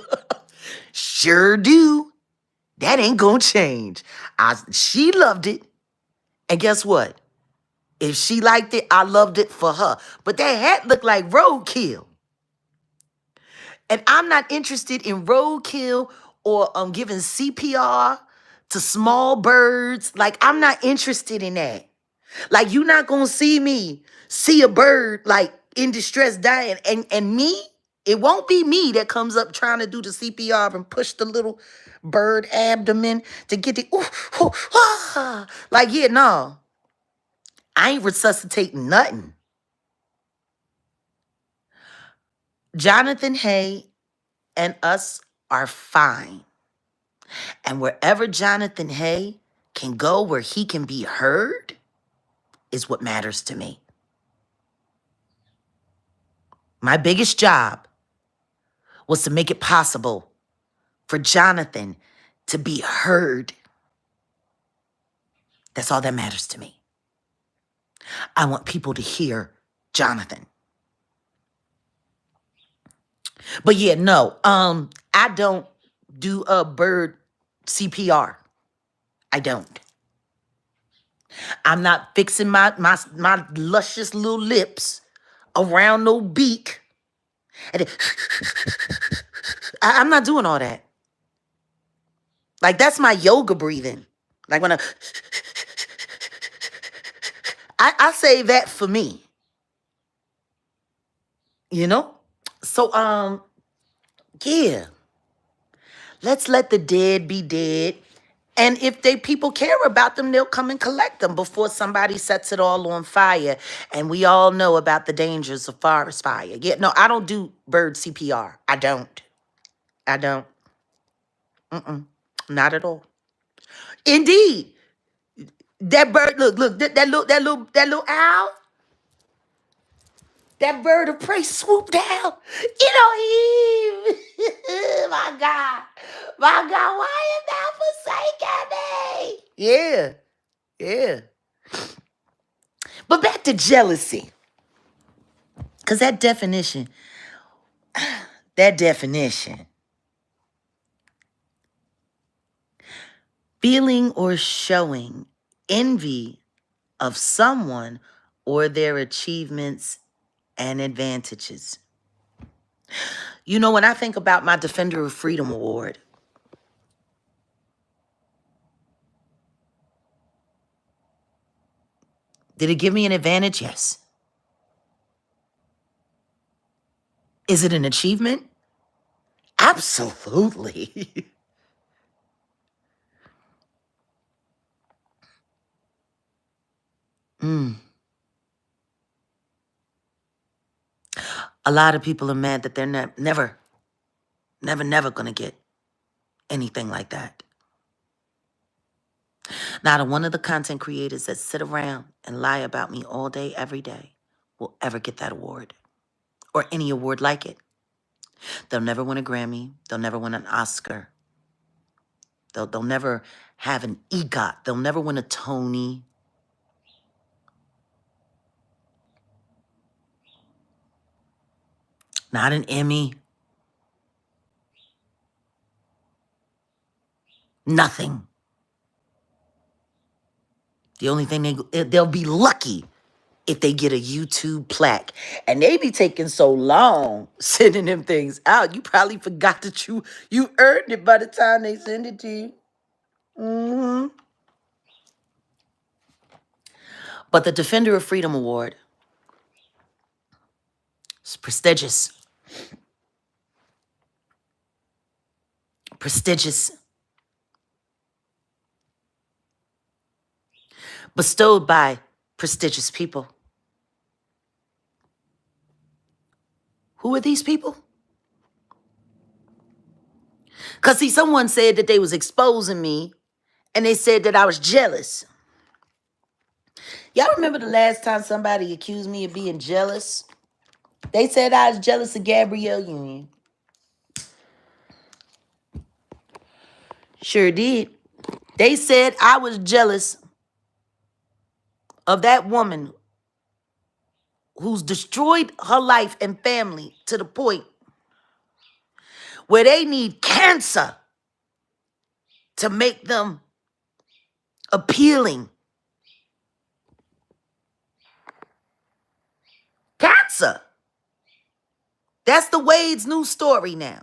S1: Sure do. That ain't gonna change. She loved it. And guess what? If she liked it, I loved it for her. But that hat looked like roadkill. And I'm not interested in roadkill or giving CPR to small birds. Like, I'm not interested in that. Like, you're not going to see a bird, like, in distress dying. And me, it won't be me that comes up trying to do the CPR and push the little bird abdomen to get the, ooh, ooh, ah. Like, yeah, no. I ain't resuscitating nothing. Jonathan Hay and us are fine. And wherever Jonathan Hay can go where he can be heard is what matters to me. My biggest job was to make it possible for Jonathan to be heard. That's all that matters to me. I want people to hear Jonathan. But yeah, no, I don't do a bird CPR. I don't. I'm not fixing my luscious little lips around no beak. And then I'm not doing all that. Like, that's my yoga breathing. Like when I say that for me. You know? So, yeah. Let's let the dead be dead. And if people care about them, they'll come and collect them before somebody sets it all on fire. And we all know about the dangers of forest fire. Yeah, no, I don't do bird CPR. I don't. Not at all. Indeed. That bird, look, that little owl, that bird of prey swooped down. You know, my God, why have thou forsaken me? Yeah, yeah. But back to jealousy. Because that definition, feeling or showing envy of someone or their achievements and advantages. You know, when I think about my Defender of Freedom Award, did it give me an advantage? Yes. Is it an achievement? Absolutely. A lot of people are mad that they're never going to get anything like that. Not one of the content creators that sit around and lie about me all day, every day, will ever get that award or any award like it. They'll never win a Grammy. They'll never win an Oscar. They'll never have an EGOT. They'll never win a Tony. not an Emmy, nothing. The only thing they'll be lucky if they get a YouTube plaque. And they be taking so long sending them things out. You probably forgot that you earned it by the time they send it to you. Mm-hmm. But the Defender of Freedom Award is prestigious. Prestigious. Bestowed by prestigious people. Who are these people? Because, see, someone said that they was exposing me, and they said that I was jealous. Y'all remember the last time somebody accused me of being jealous? They said I was jealous of Gabrielle Union. Sure did. They said I was jealous of that woman who's destroyed her life and family to the point where they need cancer to make them appealing. Cancer. That's the Wade's new story now.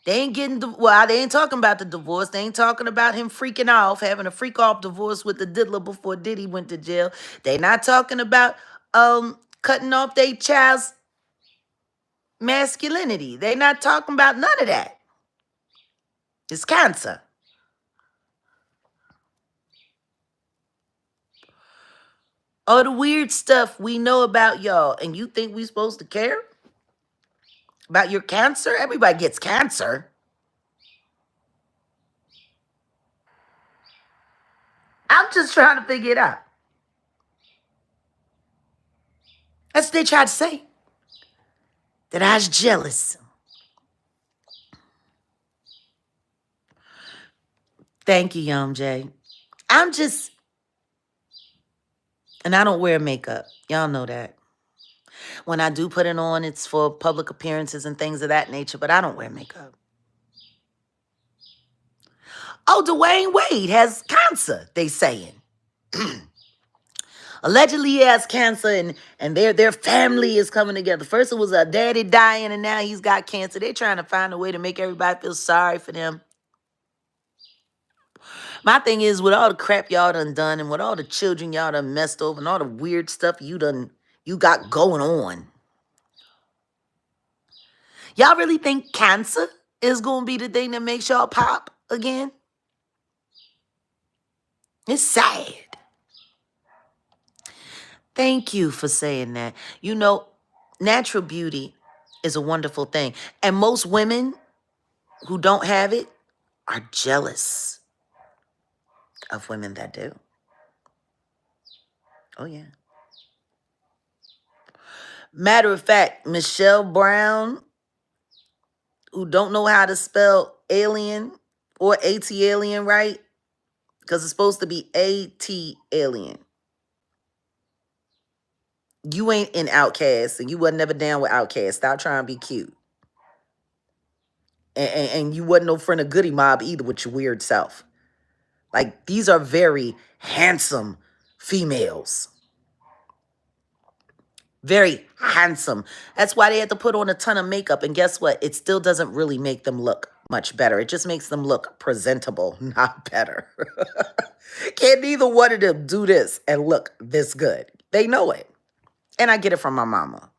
S1: They ain't getting, they ain't talking about the divorce. They ain't talking about him freaking off, having a freak off divorce with the diddler before Diddy went to jail. They not talking about cutting off their child's masculinity. They not talking about none of that. It's cancer. All the weird stuff we know about y'all, and you think we supposed to care about your cancer? Everybody gets cancer. I'm just trying to figure it out. That's what they tried to say. That I was jealous. Thank you, Young Jay. I'm just, and I don't wear makeup. Y'all know that. When I do put it on, it's for public appearances and things of that nature, but I don't wear makeup. Oh, Dwayne Wade has cancer, they saying. Allegedly he has cancer, and their family is coming together. First it was a daddy dying, and now he's got cancer. They're trying to find a way to make everybody feel sorry for them. My thing is, with all the crap y'all done, and with all the children y'all done messed over, and all the weird stuff you got going on, y'all really think cancer is going to be the thing that makes y'all pop again? It's sad. Thank you for saying that. You know, natural beauty is a wonderful thing. And most women who don't have it are jealous of women that do. Oh, yeah. Matter of fact, Michelle Brown, who don't know how to spell alien or AT alien right, because it's supposed to be AT alien. You ain't in Outcast, and you wasn't never down with Outcast. Stop trying to be cute. And you wasn't no friend of Goody Mob either with your weird self. Like, these are very handsome females. Very handsome. That's why they had to put on a ton of makeup. And guess what? It still doesn't really make them look much better. It just makes them look presentable, not better. Can't neither one of them do this and look this good. They know it. And I get it from my mama.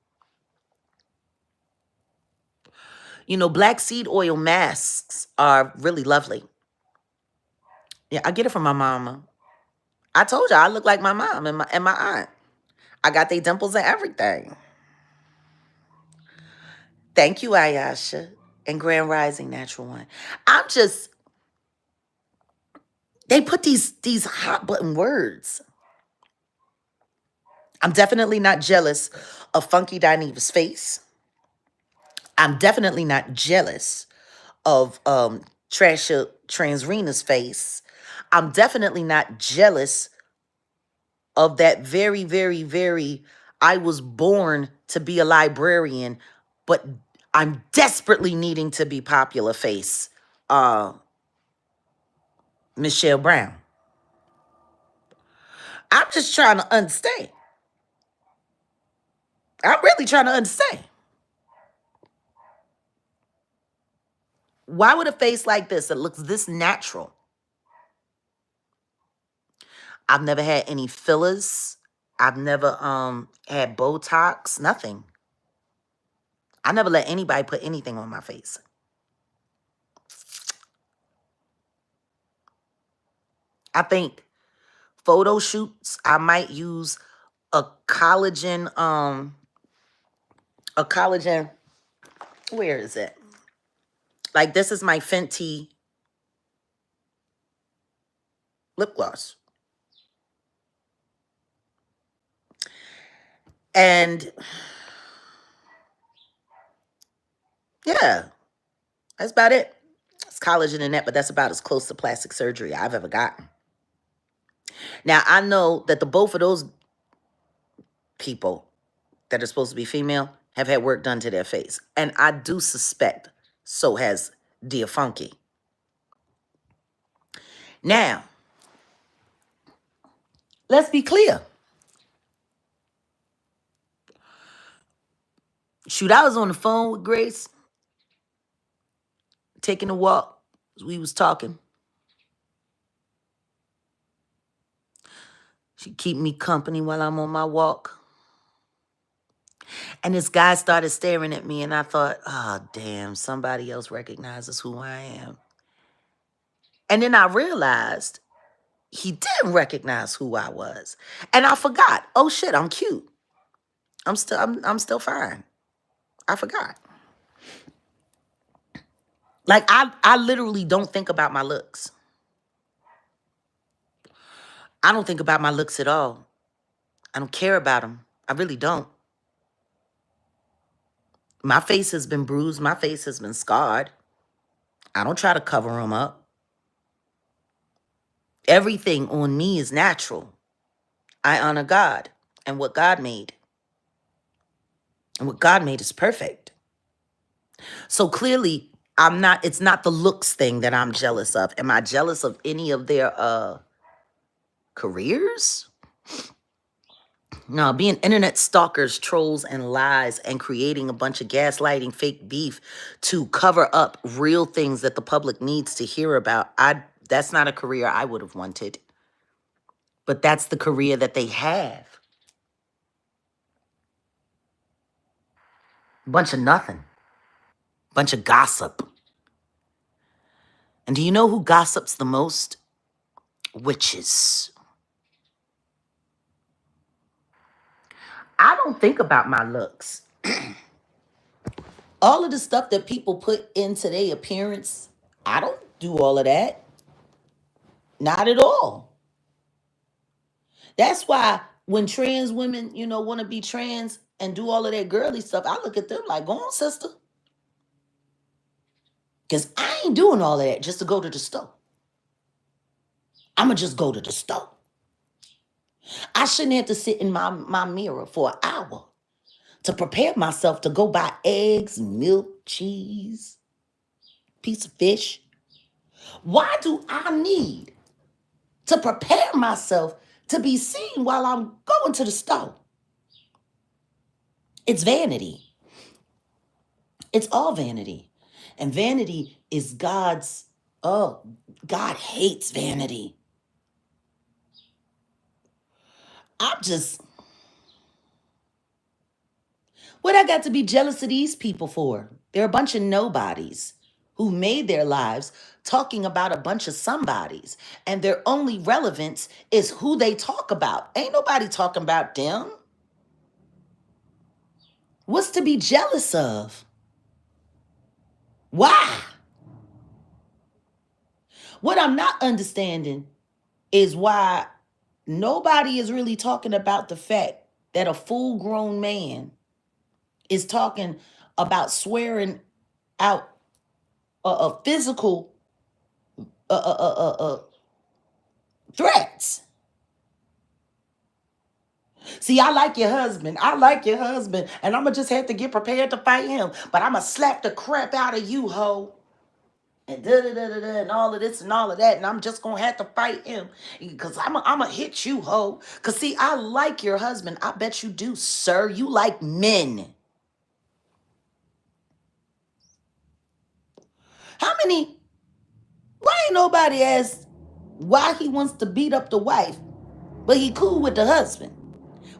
S1: You know, black seed oil masks are really lovely. Yeah, I get it from my mama. I told you I look like my mom and my aunt. I got they dimples and everything. Thank you, Ayasha and Grand Rising Natural One. I'm just, they put these hot button words. I'm definitely not jealous of Funky Dineva's face. I'm definitely not jealous of Trasha Transrena's face. I'm definitely not jealous of that very, very, very I was born to be a librarian, but I'm desperately needing to be popular face Michelle Brown. I'm just trying to understand. I'm really trying to understand. Why would a face like this that looks this natural? I've never had any fillers. I've never had Botox, nothing. I never let anybody put anything on my face. I think photo shoots, I might use a collagen, where is it? Like this is my Fenty lip gloss. And yeah, that's about it. It's collagen in that, but that's about as close to plastic surgery I've ever gotten. Now, I know that the both of those people that are supposed to be female have had work done to their face. And I do suspect so has Dear Funky. Now, let's be clear. Shoot, I was on the phone with Grace, taking a walk. We was talking. She keep me company while I'm on my walk. And this guy started staring at me, and I thought, oh, damn, somebody else recognizes who I am. And then I realized he didn't recognize who I was. And I forgot. Oh, shit, I'm cute. I'm still fine. I forgot. Like, I literally don't think about my looks. I don't think about my looks at all. I don't care about them. I really don't. My face has been bruised. My face has been scarred. I don't try to cover them up. Everything on me is natural. I honor God and what God made. And what God made is perfect. So clearly, it's not the looks thing that I'm jealous of. Am I jealous of any of their careers? No, being internet stalkers, trolls, and lies, and creating a bunch of gaslighting, fake beef to cover up real things that the public needs to hear about. That's not a career I would have wanted. But that's the career that they have. Bunch of nothing. Bunch of gossip. And do you know who gossips the most? Witches. I don't think about my looks. All of the stuff that people put into their appearance, I don't do all of that. Not at all. That's why when trans women, want to be trans and do all of that girly stuff, I look at them like, go on, sister. Because I ain't doing all of that just to go to the store. I'm going to just go to the store. I shouldn't have to sit in my mirror for an hour to prepare myself to go buy eggs, milk, cheese, piece of fish. Why do I need to prepare myself to be seen while I'm going to the store? It's vanity. It's all vanity. And vanity is God hates vanity. What I got to be jealous of these people for? They're a bunch of nobodies who made their lives talking about a bunch of somebodies. And their only relevance is who they talk about. Ain't nobody talking about them. What's to be jealous of? Why? What I'm not understanding is why nobody is really talking about the fact that a full-grown man is talking about swearing out a physical threats. See, I like your husband. I like your husband. And I'm going to just have to get prepared to fight him. But I'm going to slap the crap out of you, hoe. And da-da-da-da-da and all of this and all of that. And I'm just going to have to fight him. Because I'm going to hit you, hoe. Because, see, I like your husband. I bet you do, sir. You like men. How many? Why ain't nobody asked why he wants to beat up the wife, but he cool with the husband?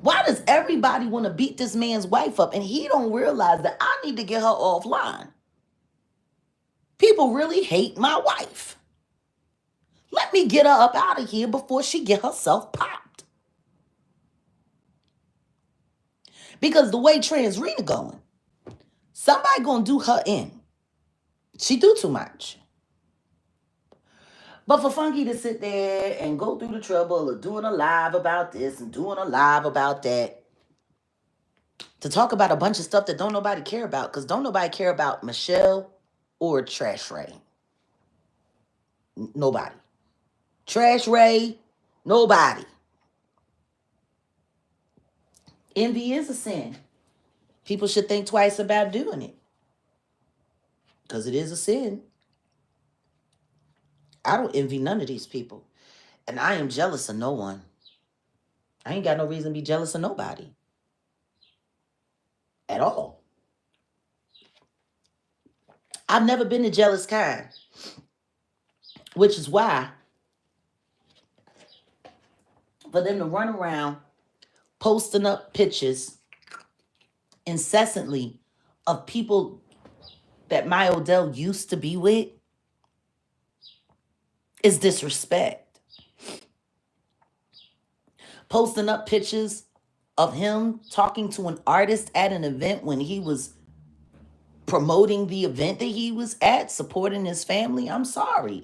S1: Why does everybody want to beat this man's wife up and he don't realize that I need to get her offline? People really hate my wife. Let me get her up out of here before she get herself popped. Because the way Transrena going, somebody gonna do her in. She do too much. But for Funky to sit there and go through the trouble of doing a live about this and doing a live about that, to talk about a bunch of stuff that don't nobody care about, because don't nobody care about Michelle or Trash Ray. Nobody. Trash Ray, nobody. Envy is a sin. People should think twice about doing it, because it is a sin. I don't envy none of these people. And I am jealous of no one. I ain't got no reason to be jealous of nobody. At all. I've never been the jealous kind. Which is why, for them to run around posting up pictures incessantly of people that my Odell used to be with is disrespect. Posting up pictures of him talking to an artist at an event when he was promoting the event that he was at, supporting his family. I'm sorry.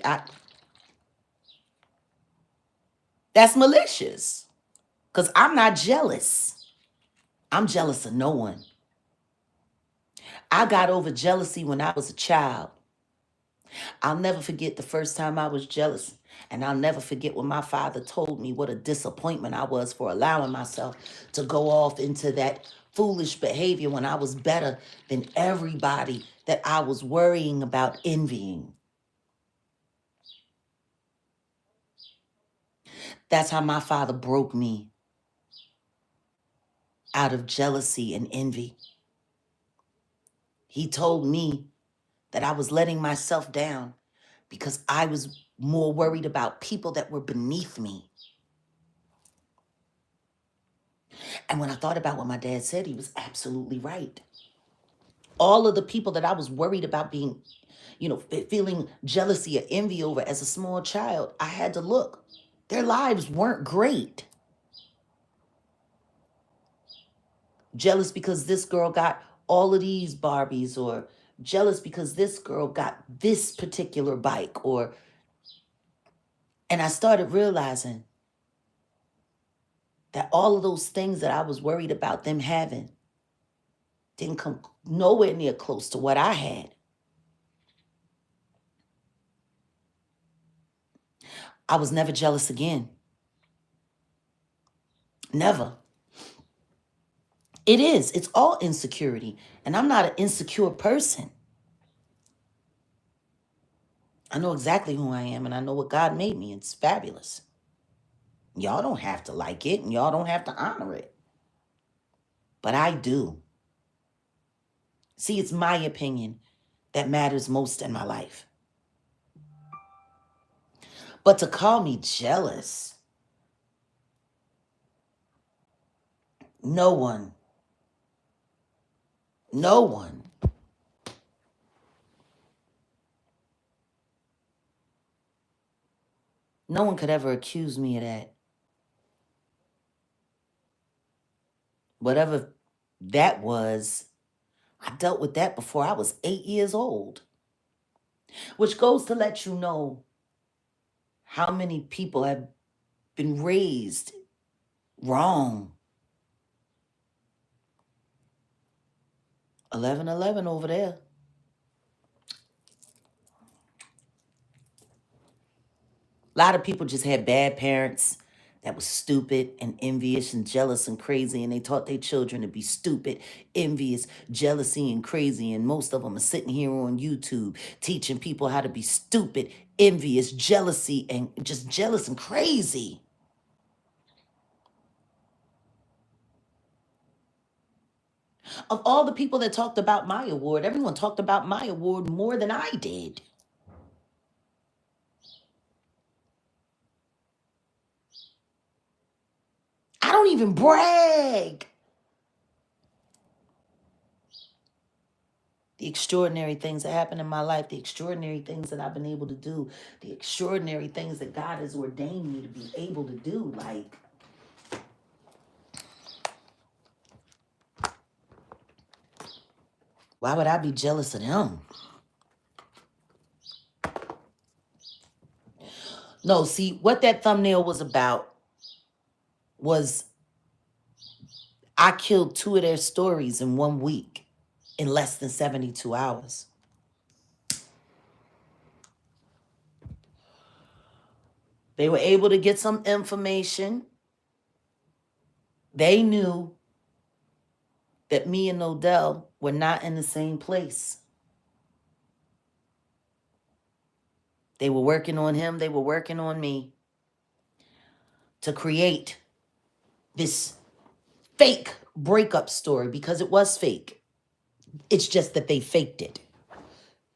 S1: That's malicious. Because I'm not jealous. I'm jealous of no one. I got over jealousy when I was a child. I'll never forget the first time I was jealous. And I'll never forget when my father told me what a disappointment I was for allowing myself to go off into that foolish behavior when I was better than everybody that I was worrying about envying. That's how my father broke me out of jealousy and envy. He told me that I was letting myself down because I was more worried about people that were beneath me. And when I thought about what my dad said, he was absolutely right. All of the people that I was worried about being, feeling jealousy or envy over as a small child, I had to look. Their lives weren't great. Jealous because this girl got all of these Barbies, or jealous because this girl got this particular bike, and I started realizing that all of those things that I was worried about them having didn't come nowhere near close to what I had. I was never jealous again. Never. It's all insecurity. And I'm not an insecure person. I know exactly who I am, and I know what God made me. It's fabulous. Y'all don't have to like it, and y'all don't have to honor it. But I do. See, it's my opinion that matters most in my life. But to call me jealous, no one. No one. No one could ever accuse me of that. Whatever that was, I dealt with that before I was 8 years old. Which goes to let you know how many people have been raised wrong. 1111 over there. A lot of people just had bad parents, that was stupid and envious and jealous and crazy, and they taught their children to be stupid, envious, jealousy, and crazy. And most of them are sitting here on YouTube teaching people how to be stupid, envious, jealousy, and just jealous and crazy. Of all the people that talked about my award, everyone talked about my award more than I did. I don't even brag. The extraordinary things that happen in my life, the extraordinary things that I've been able to do, the extraordinary things that God has ordained me to be able to do. Like, why would I be jealous of them? No, see, what that thumbnail was about was I killed 2 of their stories in 1 week in less than 72 hours. They were able to get some information. They knew that me and Odell were not in the same place. They were working on him. They were working on me to create this fake breakup story, because it was fake. It's just that they faked it.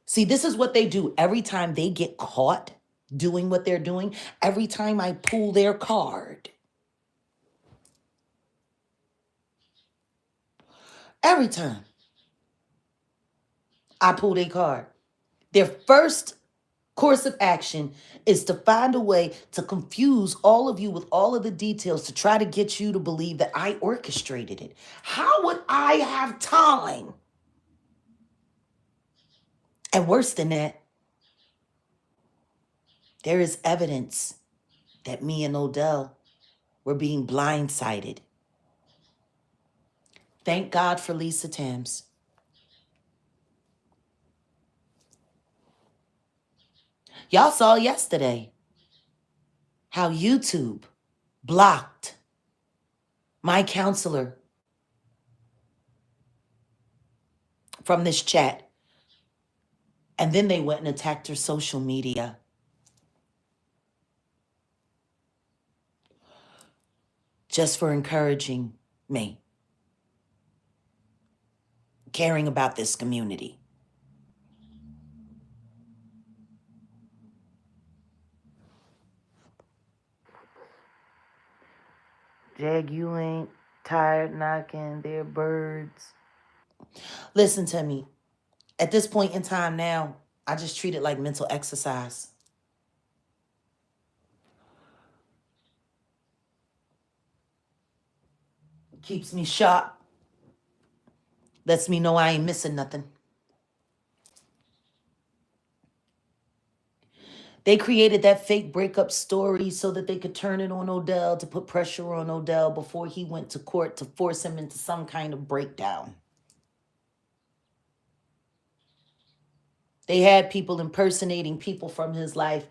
S1: See, this is what they do every time they get caught doing what they're doing. Every time I pull their card, every time I pull their card, their first course of action is to find a way to confuse all of you with all of the details to try to get you to believe that I orchestrated it. How would I have time? And worse than that, there is evidence that me and Odell were being blindsided. Thank God for Lisa Tams. Y'all saw yesterday how YouTube blocked my counselor from this chat. And then they went and attacked her social media. Just for encouraging me, caring about this community. Jag, you ain't tired knocking their birds. Listen to me. At this point in time now, I just treat it like mental exercise. Keeps me sharp. Lets me know I ain't missing nothing. They created that fake breakup story so that they could turn it on Odell, to put pressure on Odell before he went to court, to force him into some kind of breakdown. They had people impersonating people from his life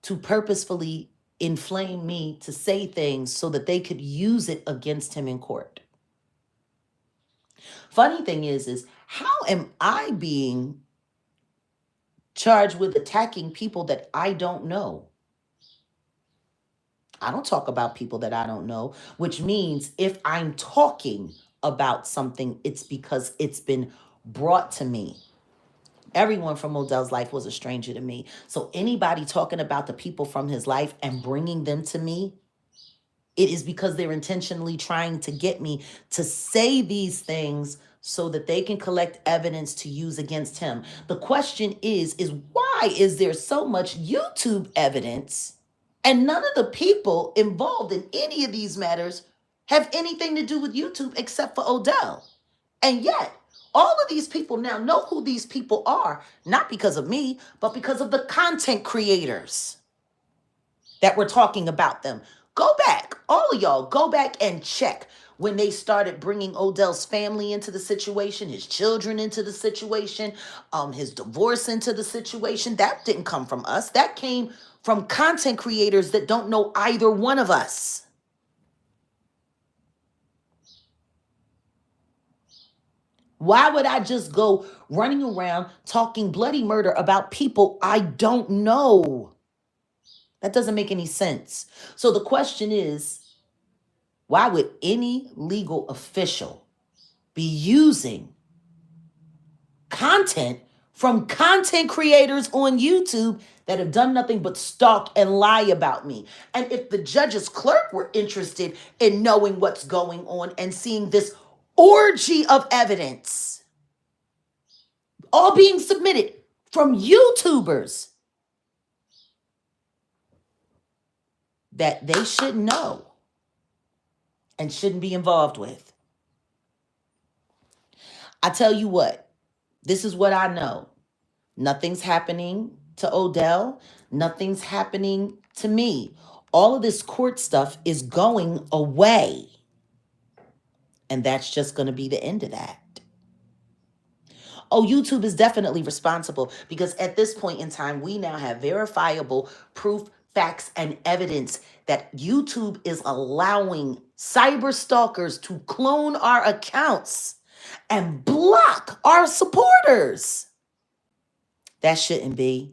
S1: to purposefully inflame me to say things so that they could use it against him in court. Funny thing is how am I being charged with attacking people that I don't know? I don't talk about people that I don't know, which means if I'm talking about something, it's because it's been brought to me. Everyone from Odell's life was a stranger to me. So anybody talking about the people from his life and bringing them to me, it is because they're intentionally trying to get me to say these things so that they can collect evidence to use against him. The question is why is there so much YouTube evidence and none of the people involved in any of these matters have anything to do with YouTube except for Odell? And yet, all of these people now know who these people are, not because of me, but because of the content creators that were talking about them. Go back, all of y'all, go back and check when they started bringing Odell's family into the situation, his children into the situation, his divorce into the situation. That didn't come from us. That came from content creators that don't know either one of us. Why would I just go running around talking bloody murder about people I don't know? That doesn't make any sense. So the question is, why would any legal official be using content from content creators on YouTube that have done nothing but stalk and lie about me? And if the judge's clerk were interested in knowing what's going on and seeing this orgy of evidence all being submitted from YouTubers that they should know and shouldn't be involved with. I tell you what, this is what I know. Nothing's happening to Odell. Nothing's happening to me. All of this court stuff is going away. And that's just going to be the end of that. Oh, YouTube is definitely responsible because at this point in time, we now have verifiable proof, facts, and evidence that YouTube is allowing cyber stalkers to clone our accounts and block our supporters. That shouldn't be.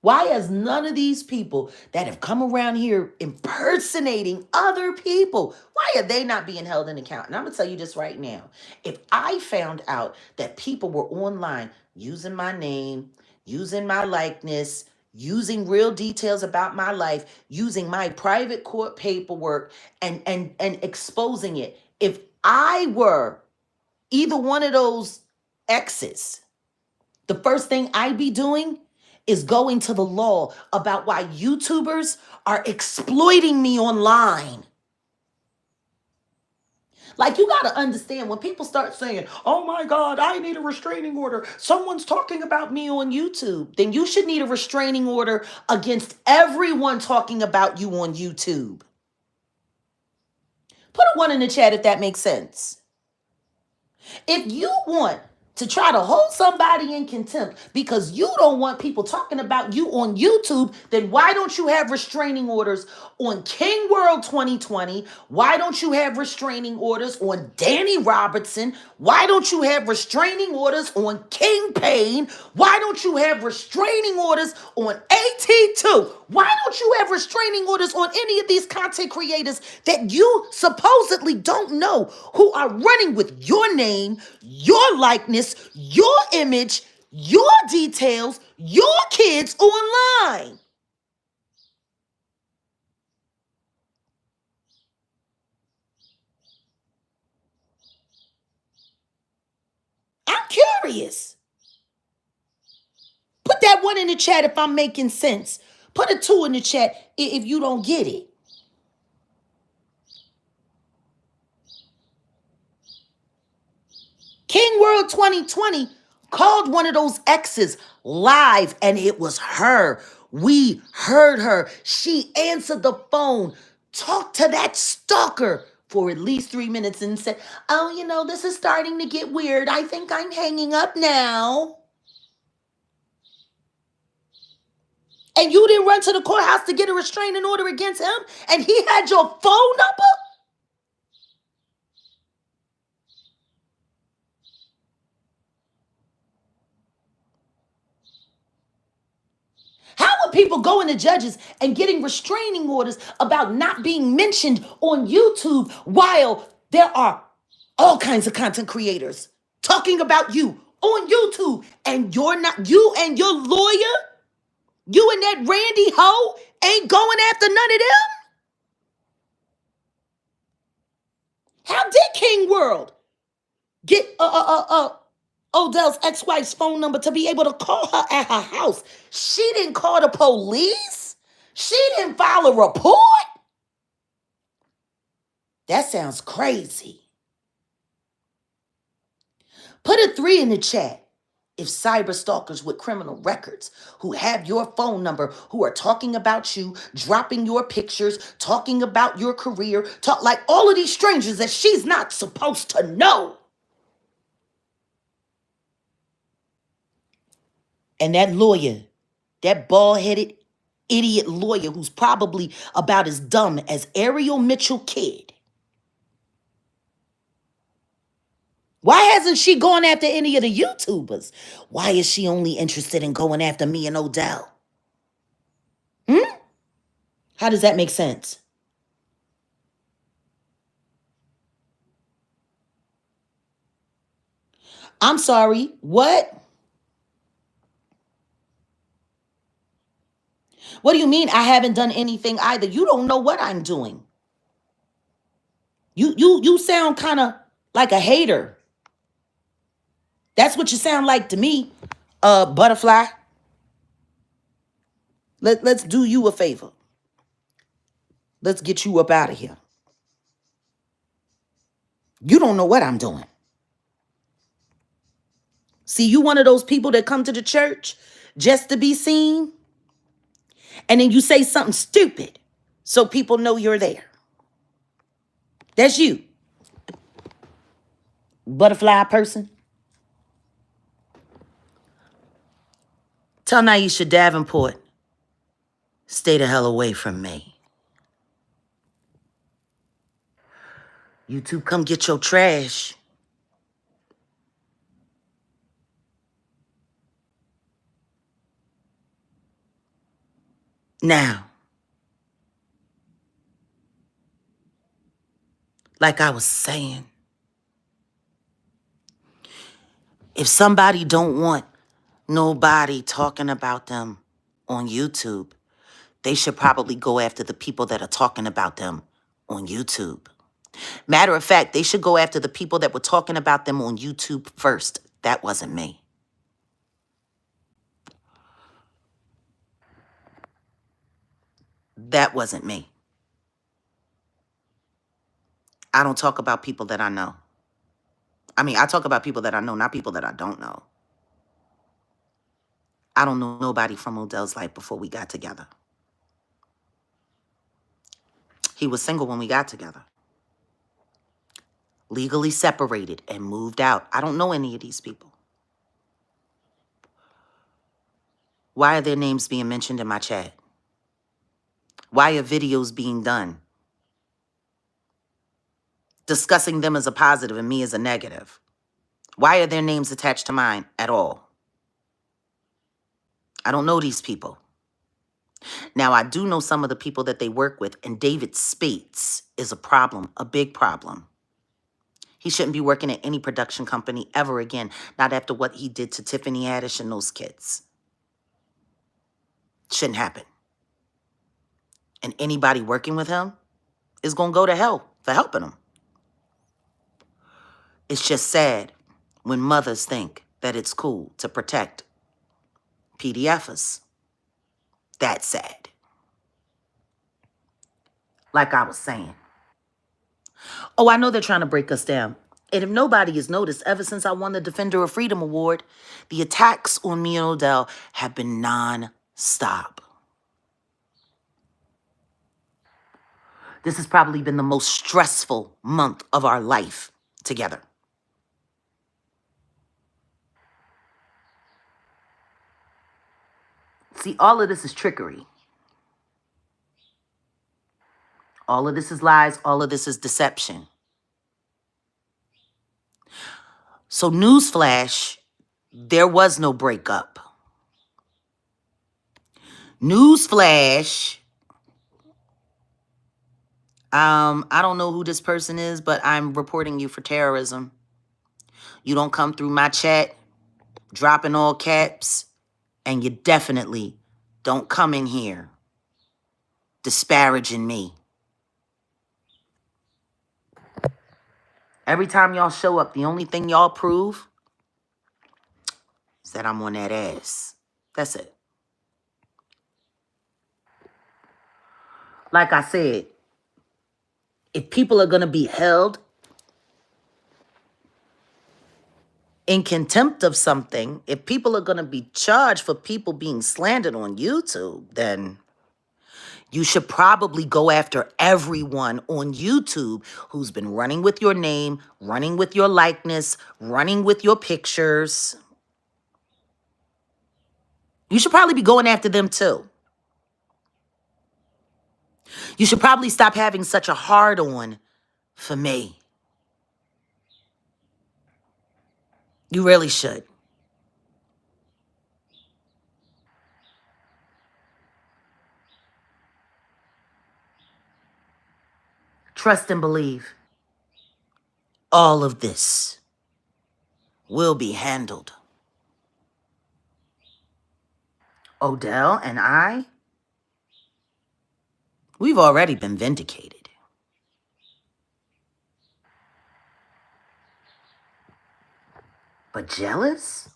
S1: Why has none of these people that have come around here impersonating other people, why are they not being held in account? And I'm going to tell you this right now. If I found out that people were online using my name, using my likeness, using real details about my life, using my private court paperwork and exposing it, if I were either one of those exes, the first thing I'd be doing is going to the law about why YouTubers are exploiting me online. Like, you got to understand, when people start saying, oh my God, I need a restraining order, someone's talking about me on YouTube, then you should need a restraining order against everyone talking about you on YouTube. Put a 1 in the chat if that makes sense. If you want to try to hold somebody in contempt because you don't want people talking about you on YouTube, then why don't you have restraining orders on King World 2020? Why don't you have restraining orders on Danny Robertson? Why don't you have restraining orders on King Payne? Why don't you have restraining orders on AT2? Why don't you have restraining orders on any of these content creators that you supposedly don't know, who are running with your name, your likeness, your image, your details, your kids online? I'm curious. Put that 1 in the chat if I'm making sense. Put a 2 in the chat if you don't get it. King World 2020 called one of those exes live, and it was her. We heard her. She answered the phone, talked to that stalker for at least 3 minutes and said, oh, you know, this is starting to get weird. I think I'm hanging up now. And you didn't run to the courthouse to get a restraining order against him, and he had your phone number? How are people going to judges and getting restraining orders about not being mentioned on YouTube while there are all kinds of content creators talking about you on YouTube, and you're not, you and your lawyer, you and that Randy Ho ain't going after none of them? How did King World get Odell's ex-wife's phone number to be able to call her at her house? She didn't call the police. She didn't file a report. That sounds crazy. Put a 3 in the chat if cyber stalkers with criminal records who have your phone number, who are talking about you, dropping your pictures, talking about your career, talk like all of these strangers that she's not supposed to know. And that lawyer, that bald-headed idiot lawyer who's probably about as dumb as Ariel Mitchell Kidd, Why hasn't she gone after any of the YouTubers? Why is she only interested in going after me and Odell? How does that make sense? I'm sorry, what? What do you mean I haven't done anything either? You don't know what I'm doing. You sound kind of like a hater. That's what you sound like to me, butterfly. Let's do you a favor. Let's get you up out of here. You don't know what I'm doing. See, you one of those people that come to the church just to be seen, and then you say something stupid so people know you're there. That's you, butterfly person. Tell Naisha Davenport, stay the hell away from me. You two come get your trash. Now, like I was saying, if somebody don't want nobody talking about them on YouTube, they should probably go after the people that are talking about them on YouTube. Matter of fact, they should go after the people that were talking about them on YouTube first. That wasn't me. That wasn't me. I don't talk about people that I know. I mean, I talk about people that I know, not people that I don't know. I don't know nobody from Odell's life before we got together. He was single when we got together. Legally separated and moved out. I don't know any of these people. Why are their names being mentioned in my chat? Why are videos being done discussing them as a positive and me as a negative? Why are their names attached to mine at all? I don't know these people. Now, I do know some of the people that they work with, and David Spates is a problem, a big problem. He shouldn't be working at any production company ever again, not after what he did to Tiffany Haddish and those kids. Shouldn't happen. And anybody working with him is going to go to hell for helping him. It's just sad when mothers think that it's cool to protect PDFers. That's sad. Like I was saying. Oh, I know they're trying to break us down. And if nobody has noticed, ever since I won the Defender of Freedom Award, the attacks on me and Odell have been non-stop. This has probably been the most stressful month of our life together. See, all of this is trickery. All of this is lies. All of this is deception. So newsflash, there was no breakup. Newsflash, I don't know who this person is, but I'm reporting you for terrorism. You don't come through my chat, dropping all caps, and you definitely don't come in here disparaging me. Every time y'all show up, the only thing y'all prove is that I'm on that ass. That's it. Like I said, if people are going to be held in contempt of something, if people are going to be charged for people being slandered on YouTube, then you should probably go after everyone on YouTube who's been running with your name, running with your likeness, running with your pictures. You should probably be going after them too. You should probably stop having such a hard-on for me. You really should. Trust and believe. All of this will be handled. Odell and I, we've already been vindicated. But jealous?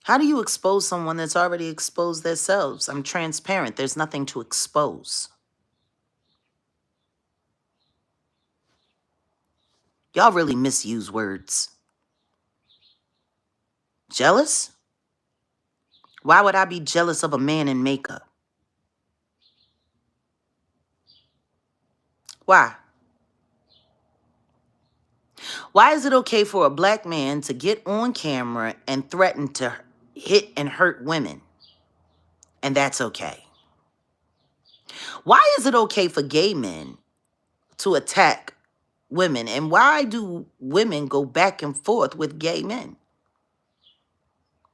S1: How do you expose someone that's already exposed themselves? I'm transparent. There's nothing to expose. Y'all really misuse words. Jealous? Why would I be jealous of a man in makeup? Why? Why is it okay for a black man to get on camera and threaten to hit and hurt women? And that's okay. Why is it okay for gay men to attack women? And why do women go back and forth with gay men?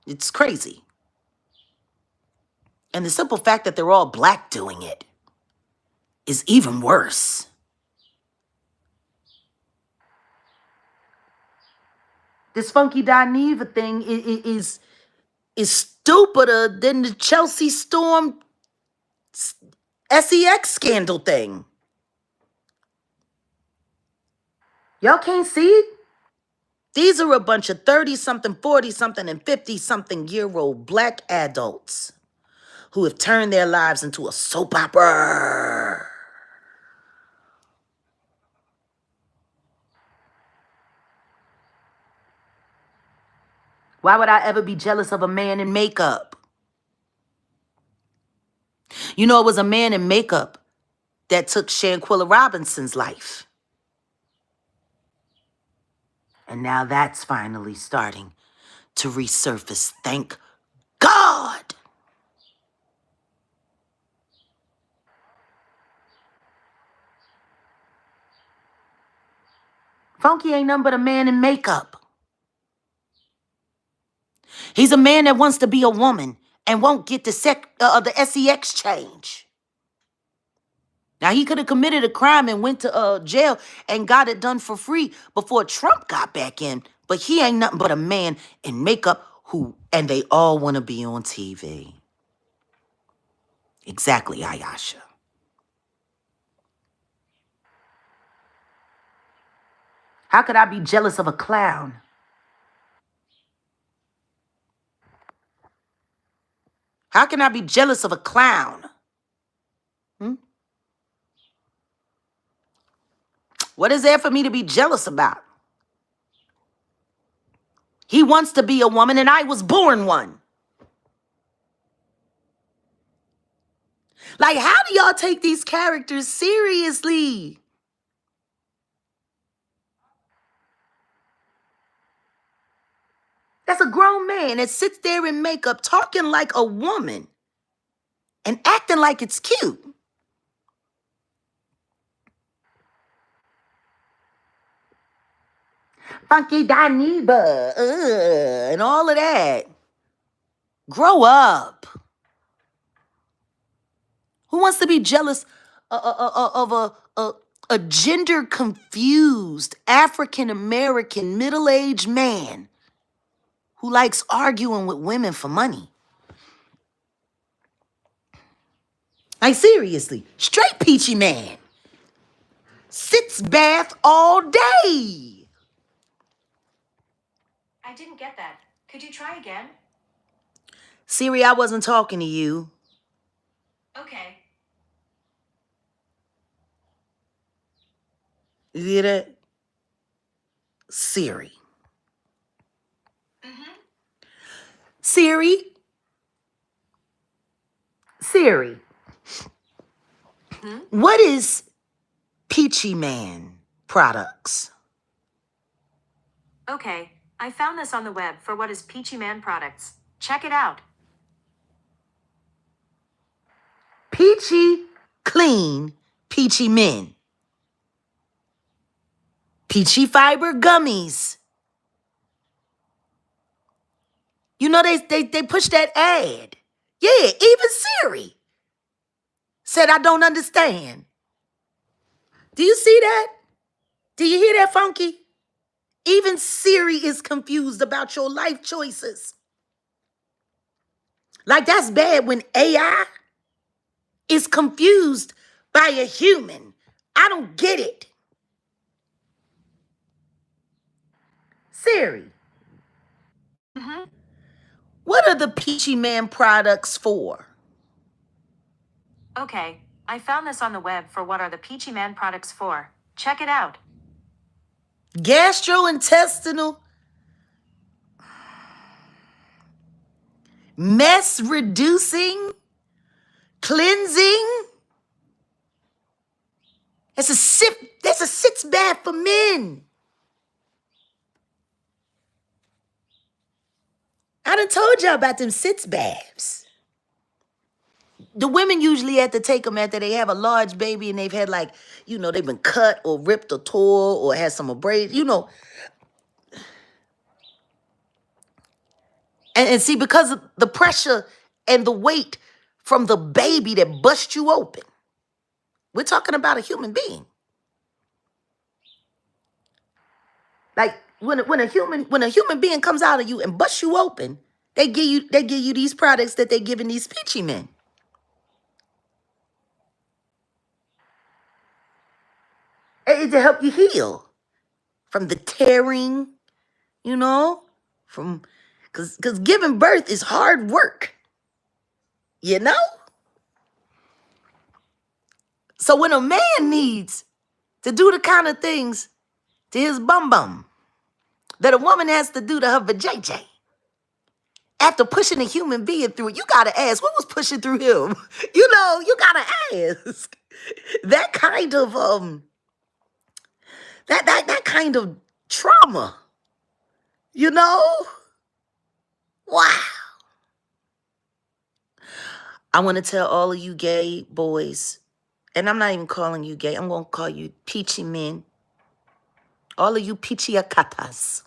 S1: It's crazy. And the simple fact that they're all black doing it is even worse. This funky Dineva thing is stupider than the Chelsea Storm SEX scandal thing. Y'all can't see it? These are a bunch of 30-something, 40-something, and 50-something-year-old black adults who have turned their lives into a soap opera. Why would I ever be jealous of a man in makeup? You know, it was a man in makeup that took Shanquilla Robinson's life. And now that's finally starting to resurface. Thank God. Funky ain't nothing but a man in makeup. He's a man that wants to be a woman and won't get the SEX change. Now, he could have committed a crime and went to jail and got it done for free before Trump got back in. But he ain't nothing but a man in makeup and they all want to be on TV. Exactly, Ayasha. How could I be jealous of a clown? How can I be jealous of a clown? What is there for me to be jealous about? He wants to be a woman and I was born one. Like, how do y'all take these characters seriously? That's a grown man that sits there in makeup talking like a woman and acting like it's cute. Funky Dineva, and all of that. Grow up. Who wants to be jealous of a gender confused African American middle-aged man who likes arguing with women for money? Like, seriously, straight peachy man. Sits bath all day.
S2: I didn't get that. Could you try again?
S1: Siri, I wasn't talking to you.
S2: Okay.
S1: You hear that? Siri. Siri. Siri. What is Peachy Man products?
S2: Okay. I found this on the web for what is Peachy Man products. Check it out.
S1: Peachy, clean, peachy men. Peachy fiber gummies. You know, they pushed that ad. Yeah, even Siri said, I don't understand. Do you see that? Do you hear that, Funky? Even Siri is confused about your life choices. Like, that's bad when AI is confused by a human. I don't get it. Siri,
S2: Mm-hmm.
S1: what are the Peachy Man products for?
S2: Okay, I found this on the web for what are the Peachy Man products for. Check it out.
S1: Gastrointestinal mess reducing, cleansing. That's a sitz bath for men. I done told y'all about them sitz baths. The women usually have to take them after they have a large baby and they've had, like, they've been cut or ripped or tore or had some abrasion, And see, because of the pressure and the weight from the baby that bust you open. We're talking about a human being. Like when a human being comes out of you and busts you open, they give you these products that they're giving these Peachy men. It's to help you heal from the tearing, from because giving birth is hard work, So when a man needs to do the kind of things to his bum bum that a woman has to do to her vajayjay, after pushing a human being through it, you gotta ask, what was pushing through him? You gotta ask. That kind of that kind of trauma, Wow. I want to tell all of you gay boys, and I'm not even calling you gay, I'm gonna call you peachy men. All of you peachy akatas.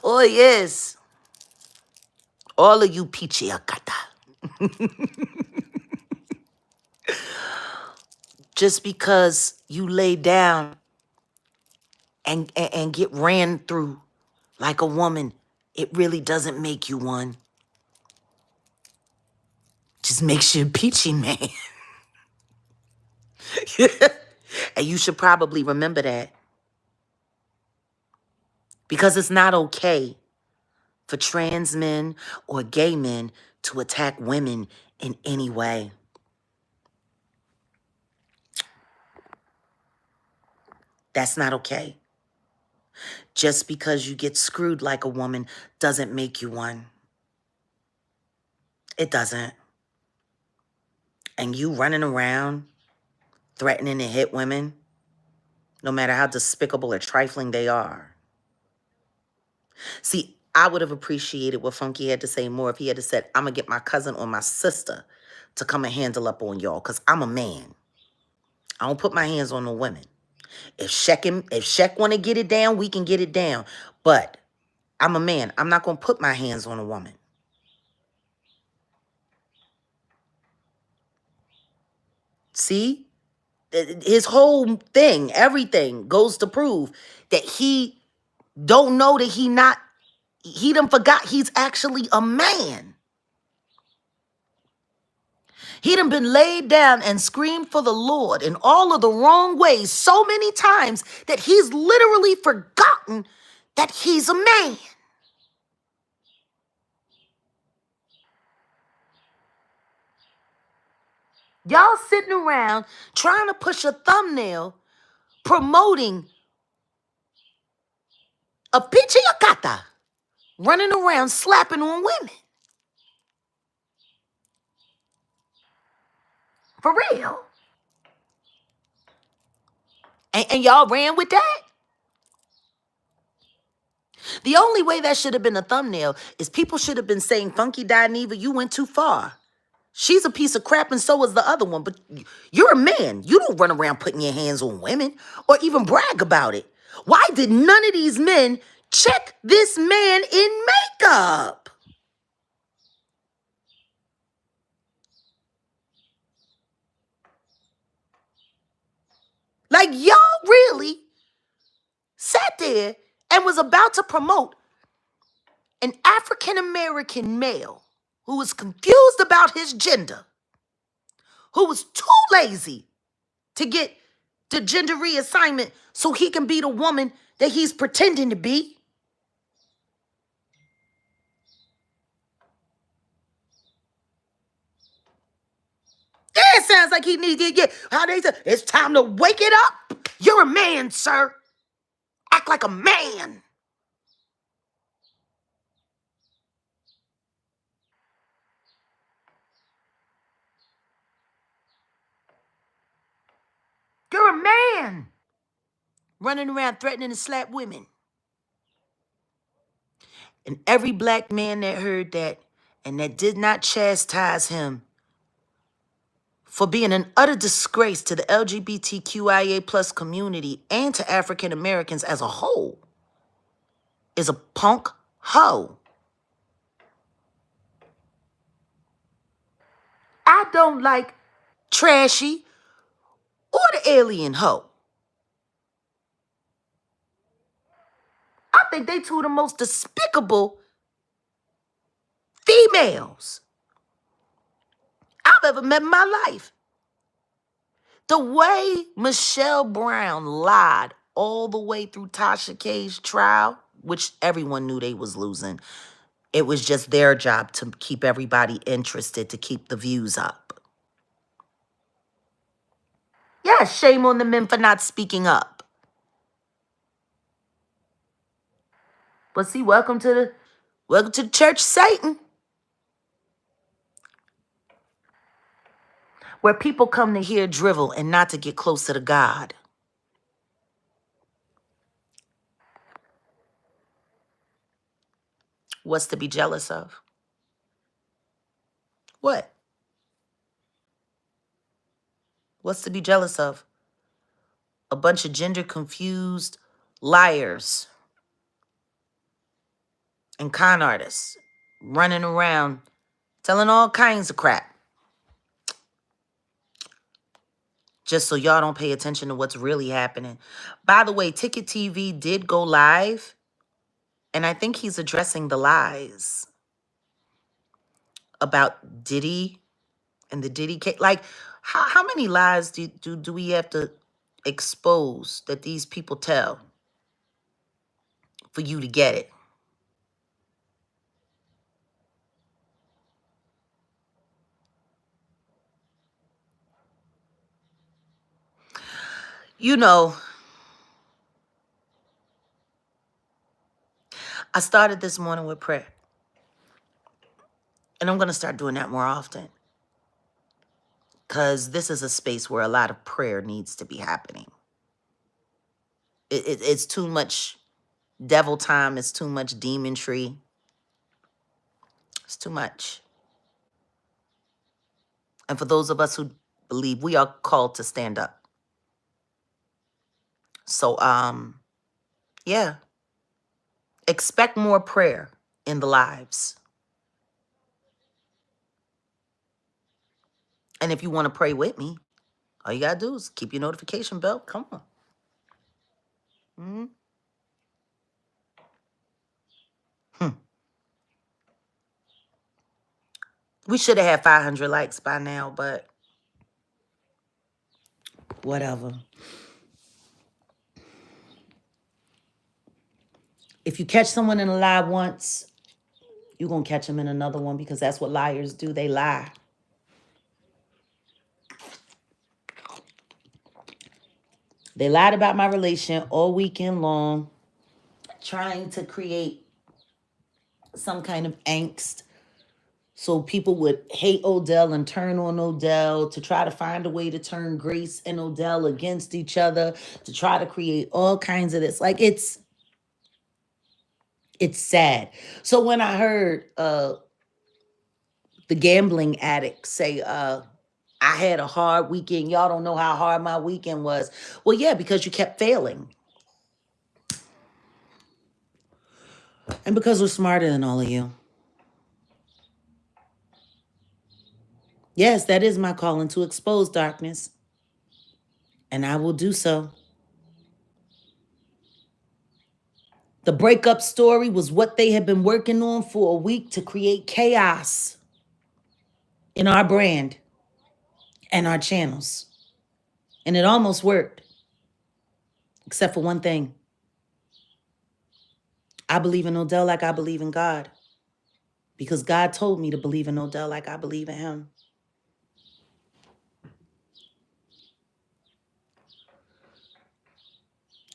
S1: Oh yes. All of you peachy akata. Just because you lay down and get ran through like a woman, it really doesn't make you one. Just makes you a peachy man. And you should probably remember that. Because it's not okay for trans men or gay men to attack women in any way. That's not okay. Just because you get screwed like a woman doesn't make you one. It doesn't. And you running around threatening to hit women, no matter how despicable or trifling they are. See, I would have appreciated what Funky had to say more if he had said, I'm going to get my cousin or my sister to come and handle up on y'all, because I'm a man. I don't put my hands on no women. If Shek want to get it down, we can get it down. But I'm a man. I'm not going to put my hands on a woman. See? His whole thing, everything goes to prove that he don't know that he done forgot he's actually a man. He done been laid down and screamed for the Lord in all of the wrong ways so many times that he's literally forgotten that he's a man. Y'all sitting around trying to push a thumbnail promoting a pichiyakata running around slapping on women. For real. And y'all ran with that? The only way that should have been a thumbnail is people should have been saying, Funky Dineva, you went too far. She's a piece of crap and so is the other one. But you're a man. You don't run around putting your hands on women or even brag about it. Why did none of these men check this man in makeup? Like, y'all really sat there and was about to promote an African-American male who was confused about his gender, who was too lazy to get the gender reassignment so he can be the woman that he's pretending to be. Yeah, it sounds like he needs to get, how they say, it's time to wake it up. You're a man, sir. Act like a man. You're a man. Running around threatening to slap women. And every black man that heard that and that did not chastise him for being an utter disgrace to the LGBTQIA plus community and to African Americans as a whole is a punk hoe. I don't like Trashy or the alien hoe. I think they two of the most despicable females I've ever met in my life. The way Michelle Brown lied all the way through Tasha K's trial, which everyone knew they was losing. It was just their job to keep everybody interested, to keep the views up. Yeah, shame on the men for not speaking up. But see, welcome to the church, Satan, where people come to hear drivel and not to get closer to God. What's to be jealous of? What? What's to be jealous of? A bunch of gender confused liars and con artists running around telling all kinds of crap just so y'all don't pay attention to what's really happening. By the way, Ticket TV did go live, and I think he's addressing the lies about Diddy and the Diddy case. Like, how many lies do we have to expose that these people tell for you to get it? You know, I started this morning with prayer. And I'm going to start doing that more often. Because this is a space where a lot of prayer needs to be happening. It's too much devil time. It's too much demonry. It's too much. And for those of us who believe, we are called to stand up. So, yeah. Expect more prayer in the lives. And if you want to pray with me, all you got to do is keep your notification bell. Come on. We should have had 500 likes by now, but whatever. If you catch someone in a lie once, you're going to catch them in another one, because that's what liars do. They lie. They lied about my relation all weekend long, trying to create some kind of angst so people would hate Odell and turn on Odell, to try to find a way to turn Grace and Odell against each other, to try to create all kinds of this. Like, it's sad. So when I heard the gambling addicts say, I had a hard weekend. Y'all don't know how hard my weekend was. Well, yeah, because you kept failing. And because we're smarter than all of you. Yes, that is my calling, to expose darkness. And I will do so. The breakup story was what they had been working on for a week to create chaos in our brand and our channels. And it almost worked. Except for one thing. I believe in Odell like I believe in God. Because God told me to believe in Odell like I believe in him.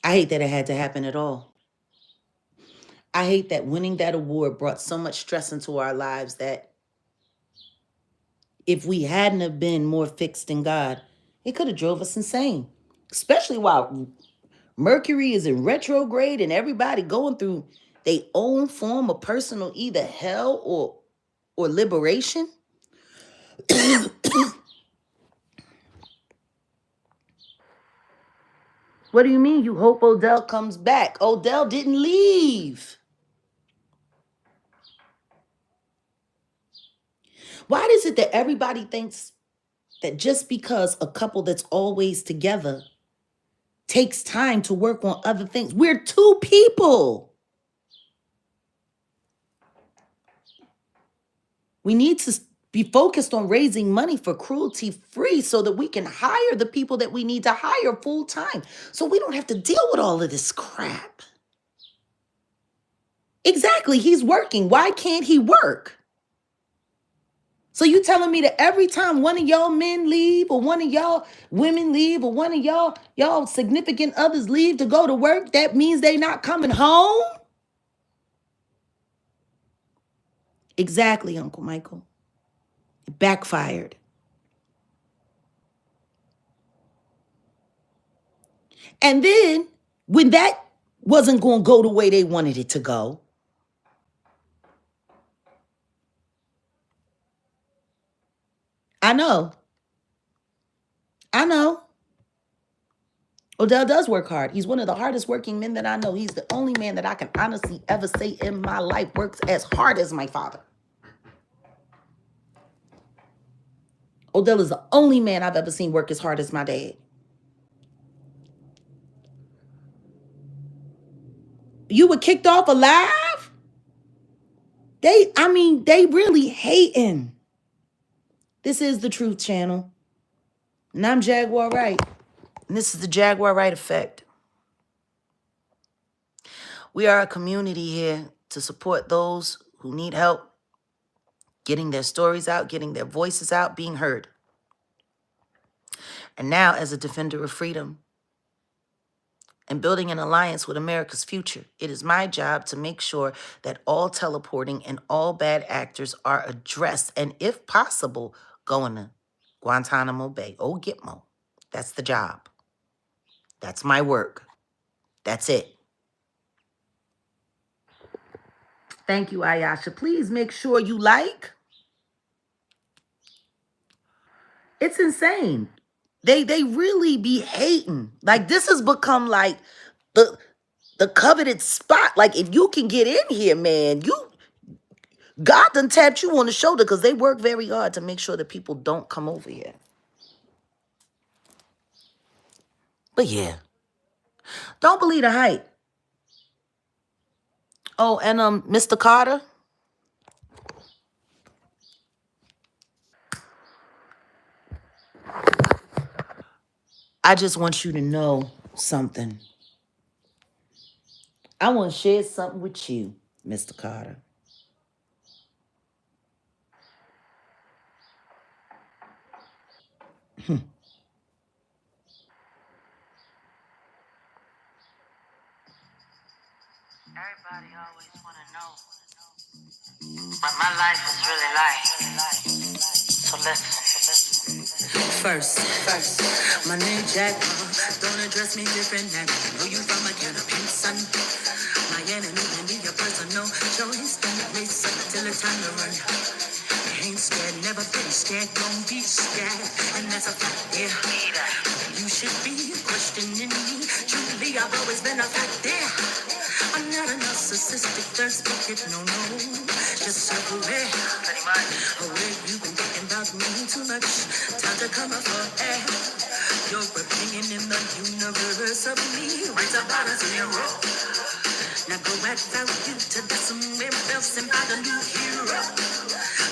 S1: I hate that it had to happen at all. I hate that winning that award brought so much stress into our lives that if we hadn't have been more fixed in God, it could have drove us insane. Especially while Mercury is in retrograde and everybody going through their own form of personal either hell or liberation. What do you mean you hope Odell comes back? Odell didn't leave. Why is it that everybody thinks that just because a couple that's always together takes time to work on other things? We're two people. We need to be focused on raising money for cruelty free so that we can hire the people that we need to hire full time. So we don't have to deal with all of this crap. Exactly. He's working. Why can't he work? So you telling me that every time one of y'all men leave or one of y'all women leave or one of y'all significant others leave to go to work, that means they not coming home? Exactly, Uncle Michael. It backfired. And then when that wasn't going to go the way they wanted it to go, I know. Odell does work hard. He's one of the hardest working men that I know. He's the only man that I can honestly ever say in my life works as hard as my father. Odell is the only man I've ever seen work as hard as my dad. You were kicked off alive? They really hating. This is the Truth Channel. And I'm Jaguar Wright. And this is the Jaguar Wright Effect. We are a community here to support those who need help getting their stories out, getting their voices out, being heard. And now, as a defender of freedom and building an alliance with America's future, it is my job to make sure that all teleporting and all bad actors are addressed and, if possible, going to Guantanamo Bay. Oh, Gitmo. That's the job. That's my work. That's it. Thank you, Ayasha. Please make sure you like. It's insane. They really be hating. Like, this has become like the coveted spot. Like, if you can get in here, man, God done tapped you on the shoulder because they work very hard to make sure that people don't come over here. But yeah, don't believe the hype. Oh, and Mr. Carter, I just want you to know something. I want to share something with you, Mr. Carter.
S2: Everybody always want to know what my life is really like. So listen.
S1: First, my name Jack. Don't address me different than know you from a can of pink sun. My enemy can be your personal choice. Don't waste till it's time to run.
S2: Ain't scared, never been scared, don't be scared. And that's a fact, yeah. You should be questioning me. Truly, I've always been a fact, yeah. I'm not a narcissistic thirst bucket, no, no. Just so aware. Aware you've been thinking about me too much. Time to come up for air. Your opinion in the universe of me rates about a zero. Now go add value to that somewhere else and find a new hero.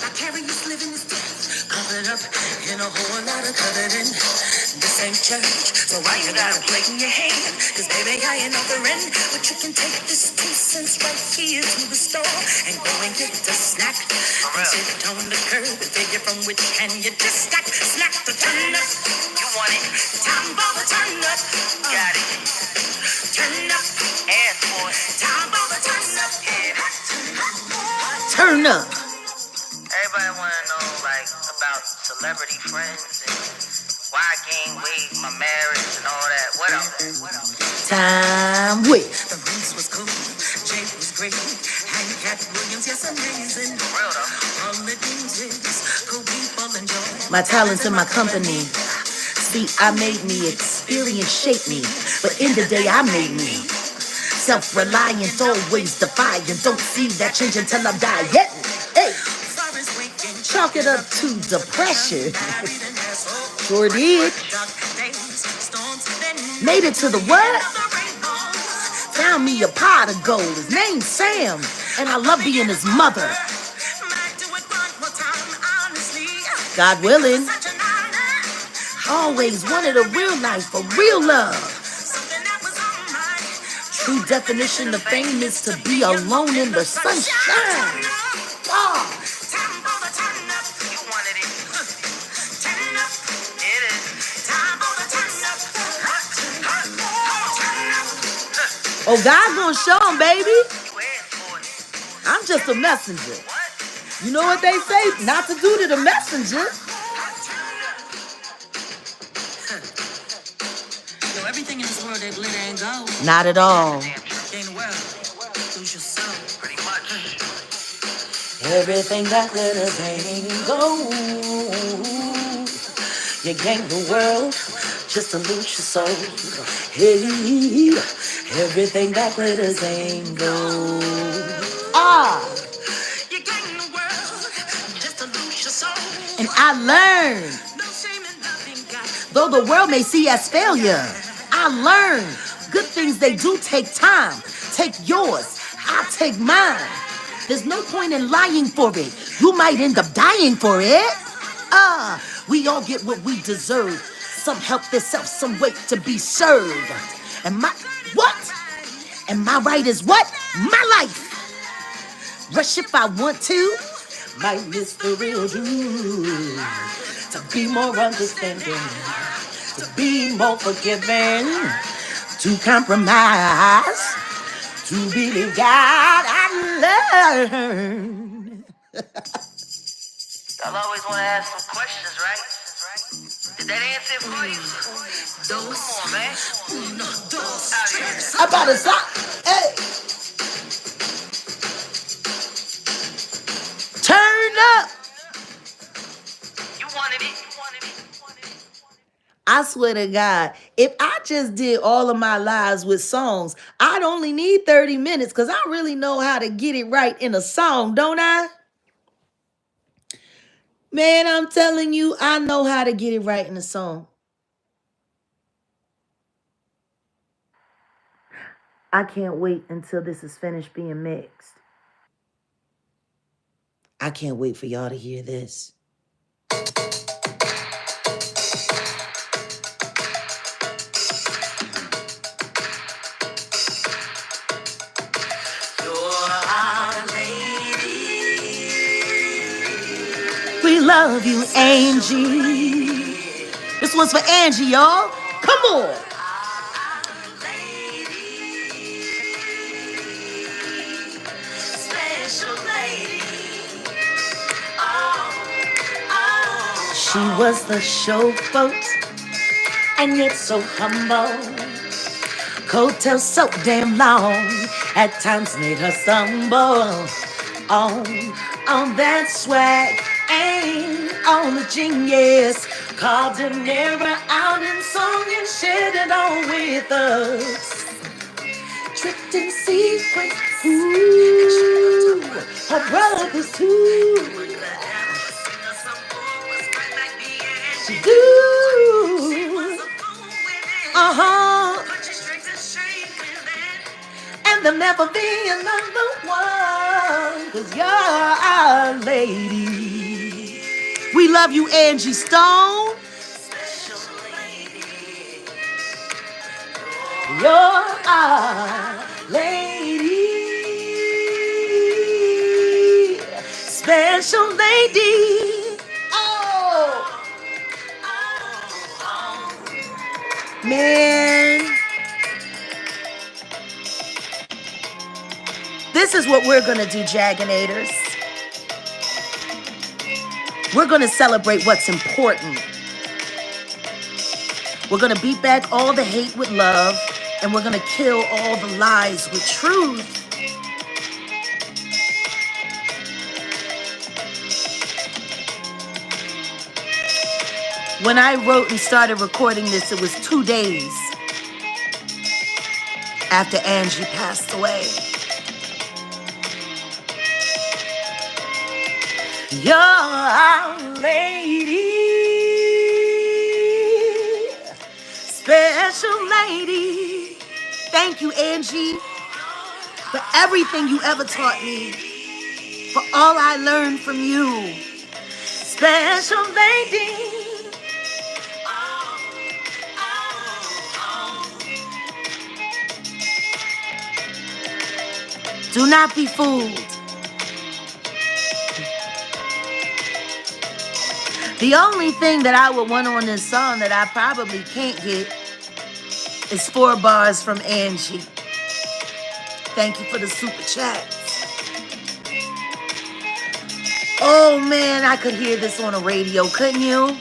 S2: Vicarious living is death, covered up in a whole lot of coloring. This ain't church, so why you got a plate in your hand? Cause baby, I ain't offering, but you can take this 2 cents right here to the store and go and get a snack. And sit on the curb and figure from which hand you just snack the turn up. You want it? Time for the turn up. Got it. Turn up. And for it. Time for the turn up. Yeah.
S1: Turn up.
S2: Everybody wanna know like about celebrity friends and why I gained weight, my marriage and all that. What else?
S1: Time with
S2: The roots was cool, Jay was great, and Cat Williams, yes amazing. For real though. All the things cool people enjoy.
S1: my talents and my company. See, I made me, experience shaped me, but in the day I made me. Self-reliant, always defiant. Don't see that change until I'm dying. Hey, chalk it up to depression. Sure did. Made it to the what? Found me a pot of gold. His name's Sam, and I love being his mother. God willing. Always wanted a real life, a real love. True definition of fame is to be alone in the sunshine. God. Oh, God gonna show him, baby. I'm just a messenger. You know what they say? Not to do to the messenger.
S2: Yo, everything in this world that glitter and gold.
S1: Not at all.
S2: Gain the world, lose your soul. Pretty much.
S1: Everything that glitters ain't gold. You gain the world just to lose your soul. Hey, everything that glitters ain't gold. Ah,
S2: You gain the world just to lose your soul.
S1: and I learned,
S2: No shame in loving God.
S1: though the world may see as failure, I learned good things they do take time. Take yours, I take mine. There's no point in lying for it. You might end up dying for it. We all get what we deserve. Some help themselves some way to be served. And my what? And my right is what? My life. Rush if I want to. Might miss the real you. To be more understanding. To be more forgiving. To compromise. To believe God I learn.
S2: Y'all always want to ask some questions, right? Did that answer it for you? Come on, man. Out here.
S1: I'm about to stop. Hey. Turn up.
S2: You wanted it. You wanted it. You wanted it.
S1: I swear to God, if I just did all of my lives with songs, I'd only need 30 minutes because I really know how to get it right in a song, don't I? Man, I'm telling you, I know how to get it right in a song. I can't wait until this is finished being mixed. I can't wait for y'all to hear this. We love you, Angie. This one's for Angie, y'all. Come on. She was the showboat, and yet so humble. Coattails so damn long, at times made her stumble. On that swag Ain't on the genius. Called Dineva out in song and shared it all with us. Tricked in secret. Ooh, her brothers too. She do. Uh-huh. And there'll never be another one. 'Cause you're our lady. We love you, Angie Stone. You're our lady. Special lady. Oh, man. This is what we're going to do, Jaganators. We're going to celebrate what's important. We're going to beat back all the hate with love, and we're going to kill all the lies with truth. When I wrote and started recording this, it was 2 days after Angie passed away. You're our lady, special lady. Thank you, Angie, for everything you ever taught me, for all I learned from you. Special lady. Do not be fooled. The only thing that I would want on this song that I probably can't get is 4 bars from Angie. Thank you for the super chats. Oh man, I could hear this on the radio, couldn't you?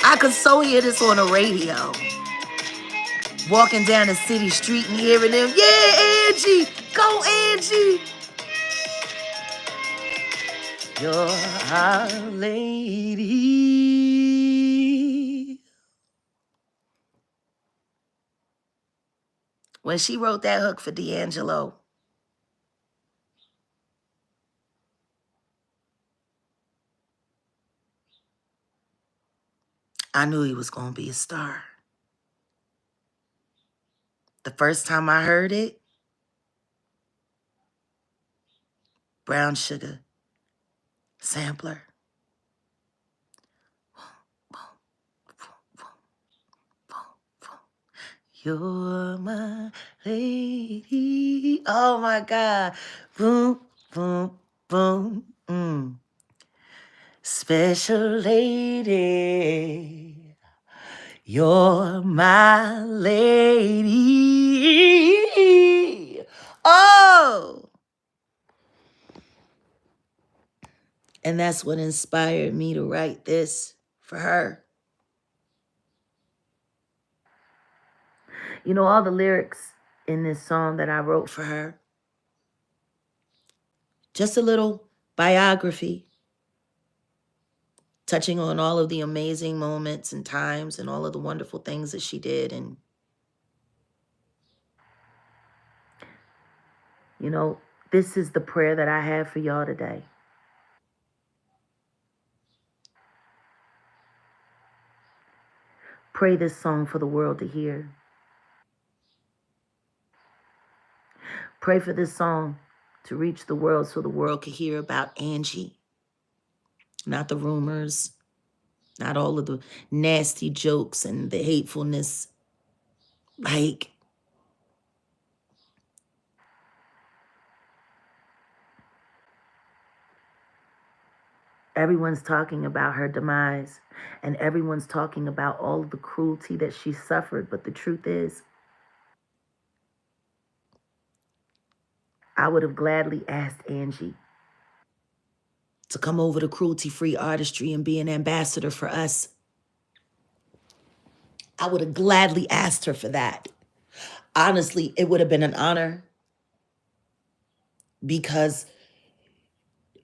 S1: I could so hear this on the radio. Walking down the city street and hearing them, yeah, Angie, go Angie. You're our lady. When she wrote that hook for D'Angelo, I knew he was going to be a star. The first time I heard it, brown sugar sampler. You're my lady. Oh my God. Boom, boom, boom. Special lady. You're my lady. Oh. And that's what inspired me to write this for her. You know, all the lyrics in this song that I wrote for her, just a little biography, touching on all of the amazing moments and times and all of the wonderful things that she did. And, you know, this is the prayer that I have for y'all today. Pray this song for the world to hear. Pray for this song to reach the world so the world can hear about Angie. Not the rumors, not all of the nasty jokes and the hatefulness. Like, everyone's talking about her demise, and everyone's talking about all of the cruelty that she suffered. But the truth is, I would have gladly asked Angie to come over to Cruelty-Free Artistry and be an ambassador for us. I would have gladly asked her for that. Honestly, it would have been an honor, because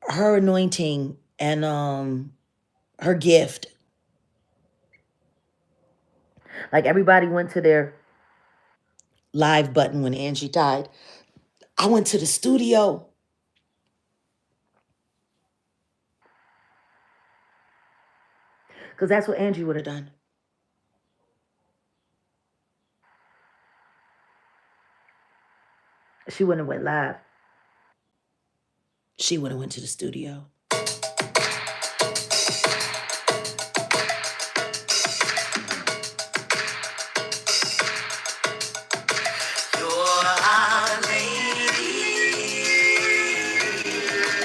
S1: her anointing and her gift. Like everybody went to their live button when Angie died. I went to the studio. Because that's what Angie would have done. She wouldn't have went live. She would have went to the studio.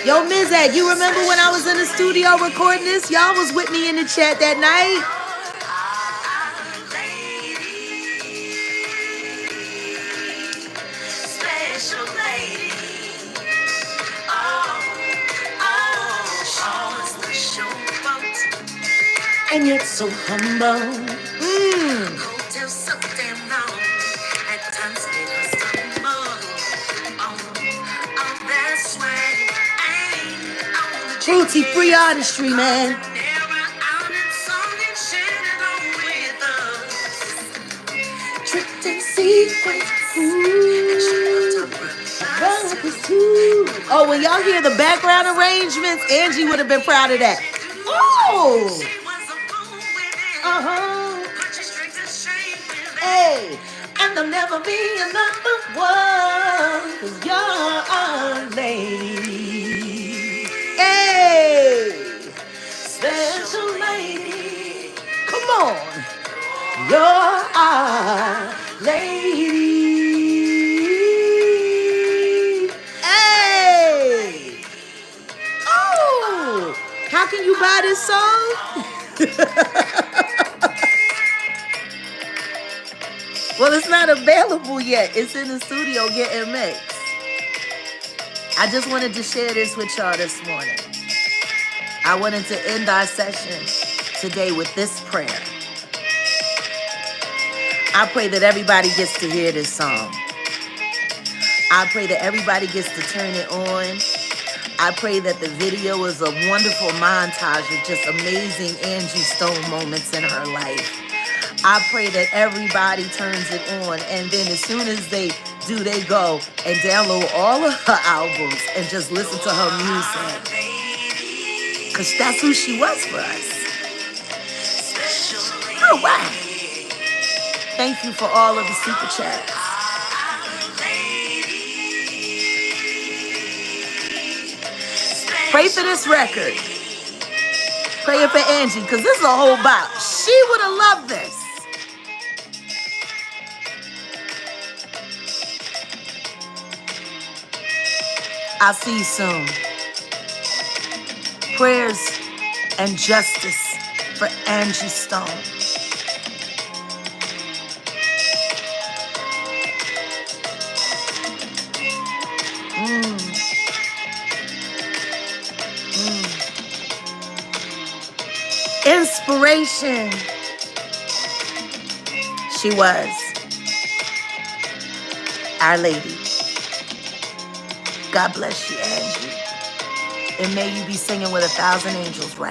S1: Yo, Mizak, you remember when I was in the studio recording this? Y'all was with me in the chat that night. Special lady. And yet so humble. Hotel so damn long. At times made her stumble. That's why Cruelty free artistry, man. Tricked in sequence. Oh, when y'all hear the background arrangements, Angie would have been proud of that. Oh! Hey, and there'll never be another one, 'cause you're our lady. Hey, special lady. Come on. You're our lady. Hey. Oh, how can you buy this song? Well, it's not available yet. It's in the studio getting mixed. I just wanted to share this with y'all this morning. I wanted to end our session today with this prayer. I pray that everybody gets to hear this song. I pray that everybody gets to turn it on. I pray that the video is a wonderful montage of just amazing Angie Stone moments in her life. I pray that everybody turns it on, and then as soon as they do, they go and download all of her albums and just listen to her music. Because that's who she was for us. Oh, wow. Thank you for all of the super chats. Pray for this record. Pray it for Angie, because this is a whole bop. She would have loved this. I'll see you soon. Prayers and justice for Angie Stone. Inspiration. She was Our Lady. God bless you, Angie. And may you be singing with 1,000 angels right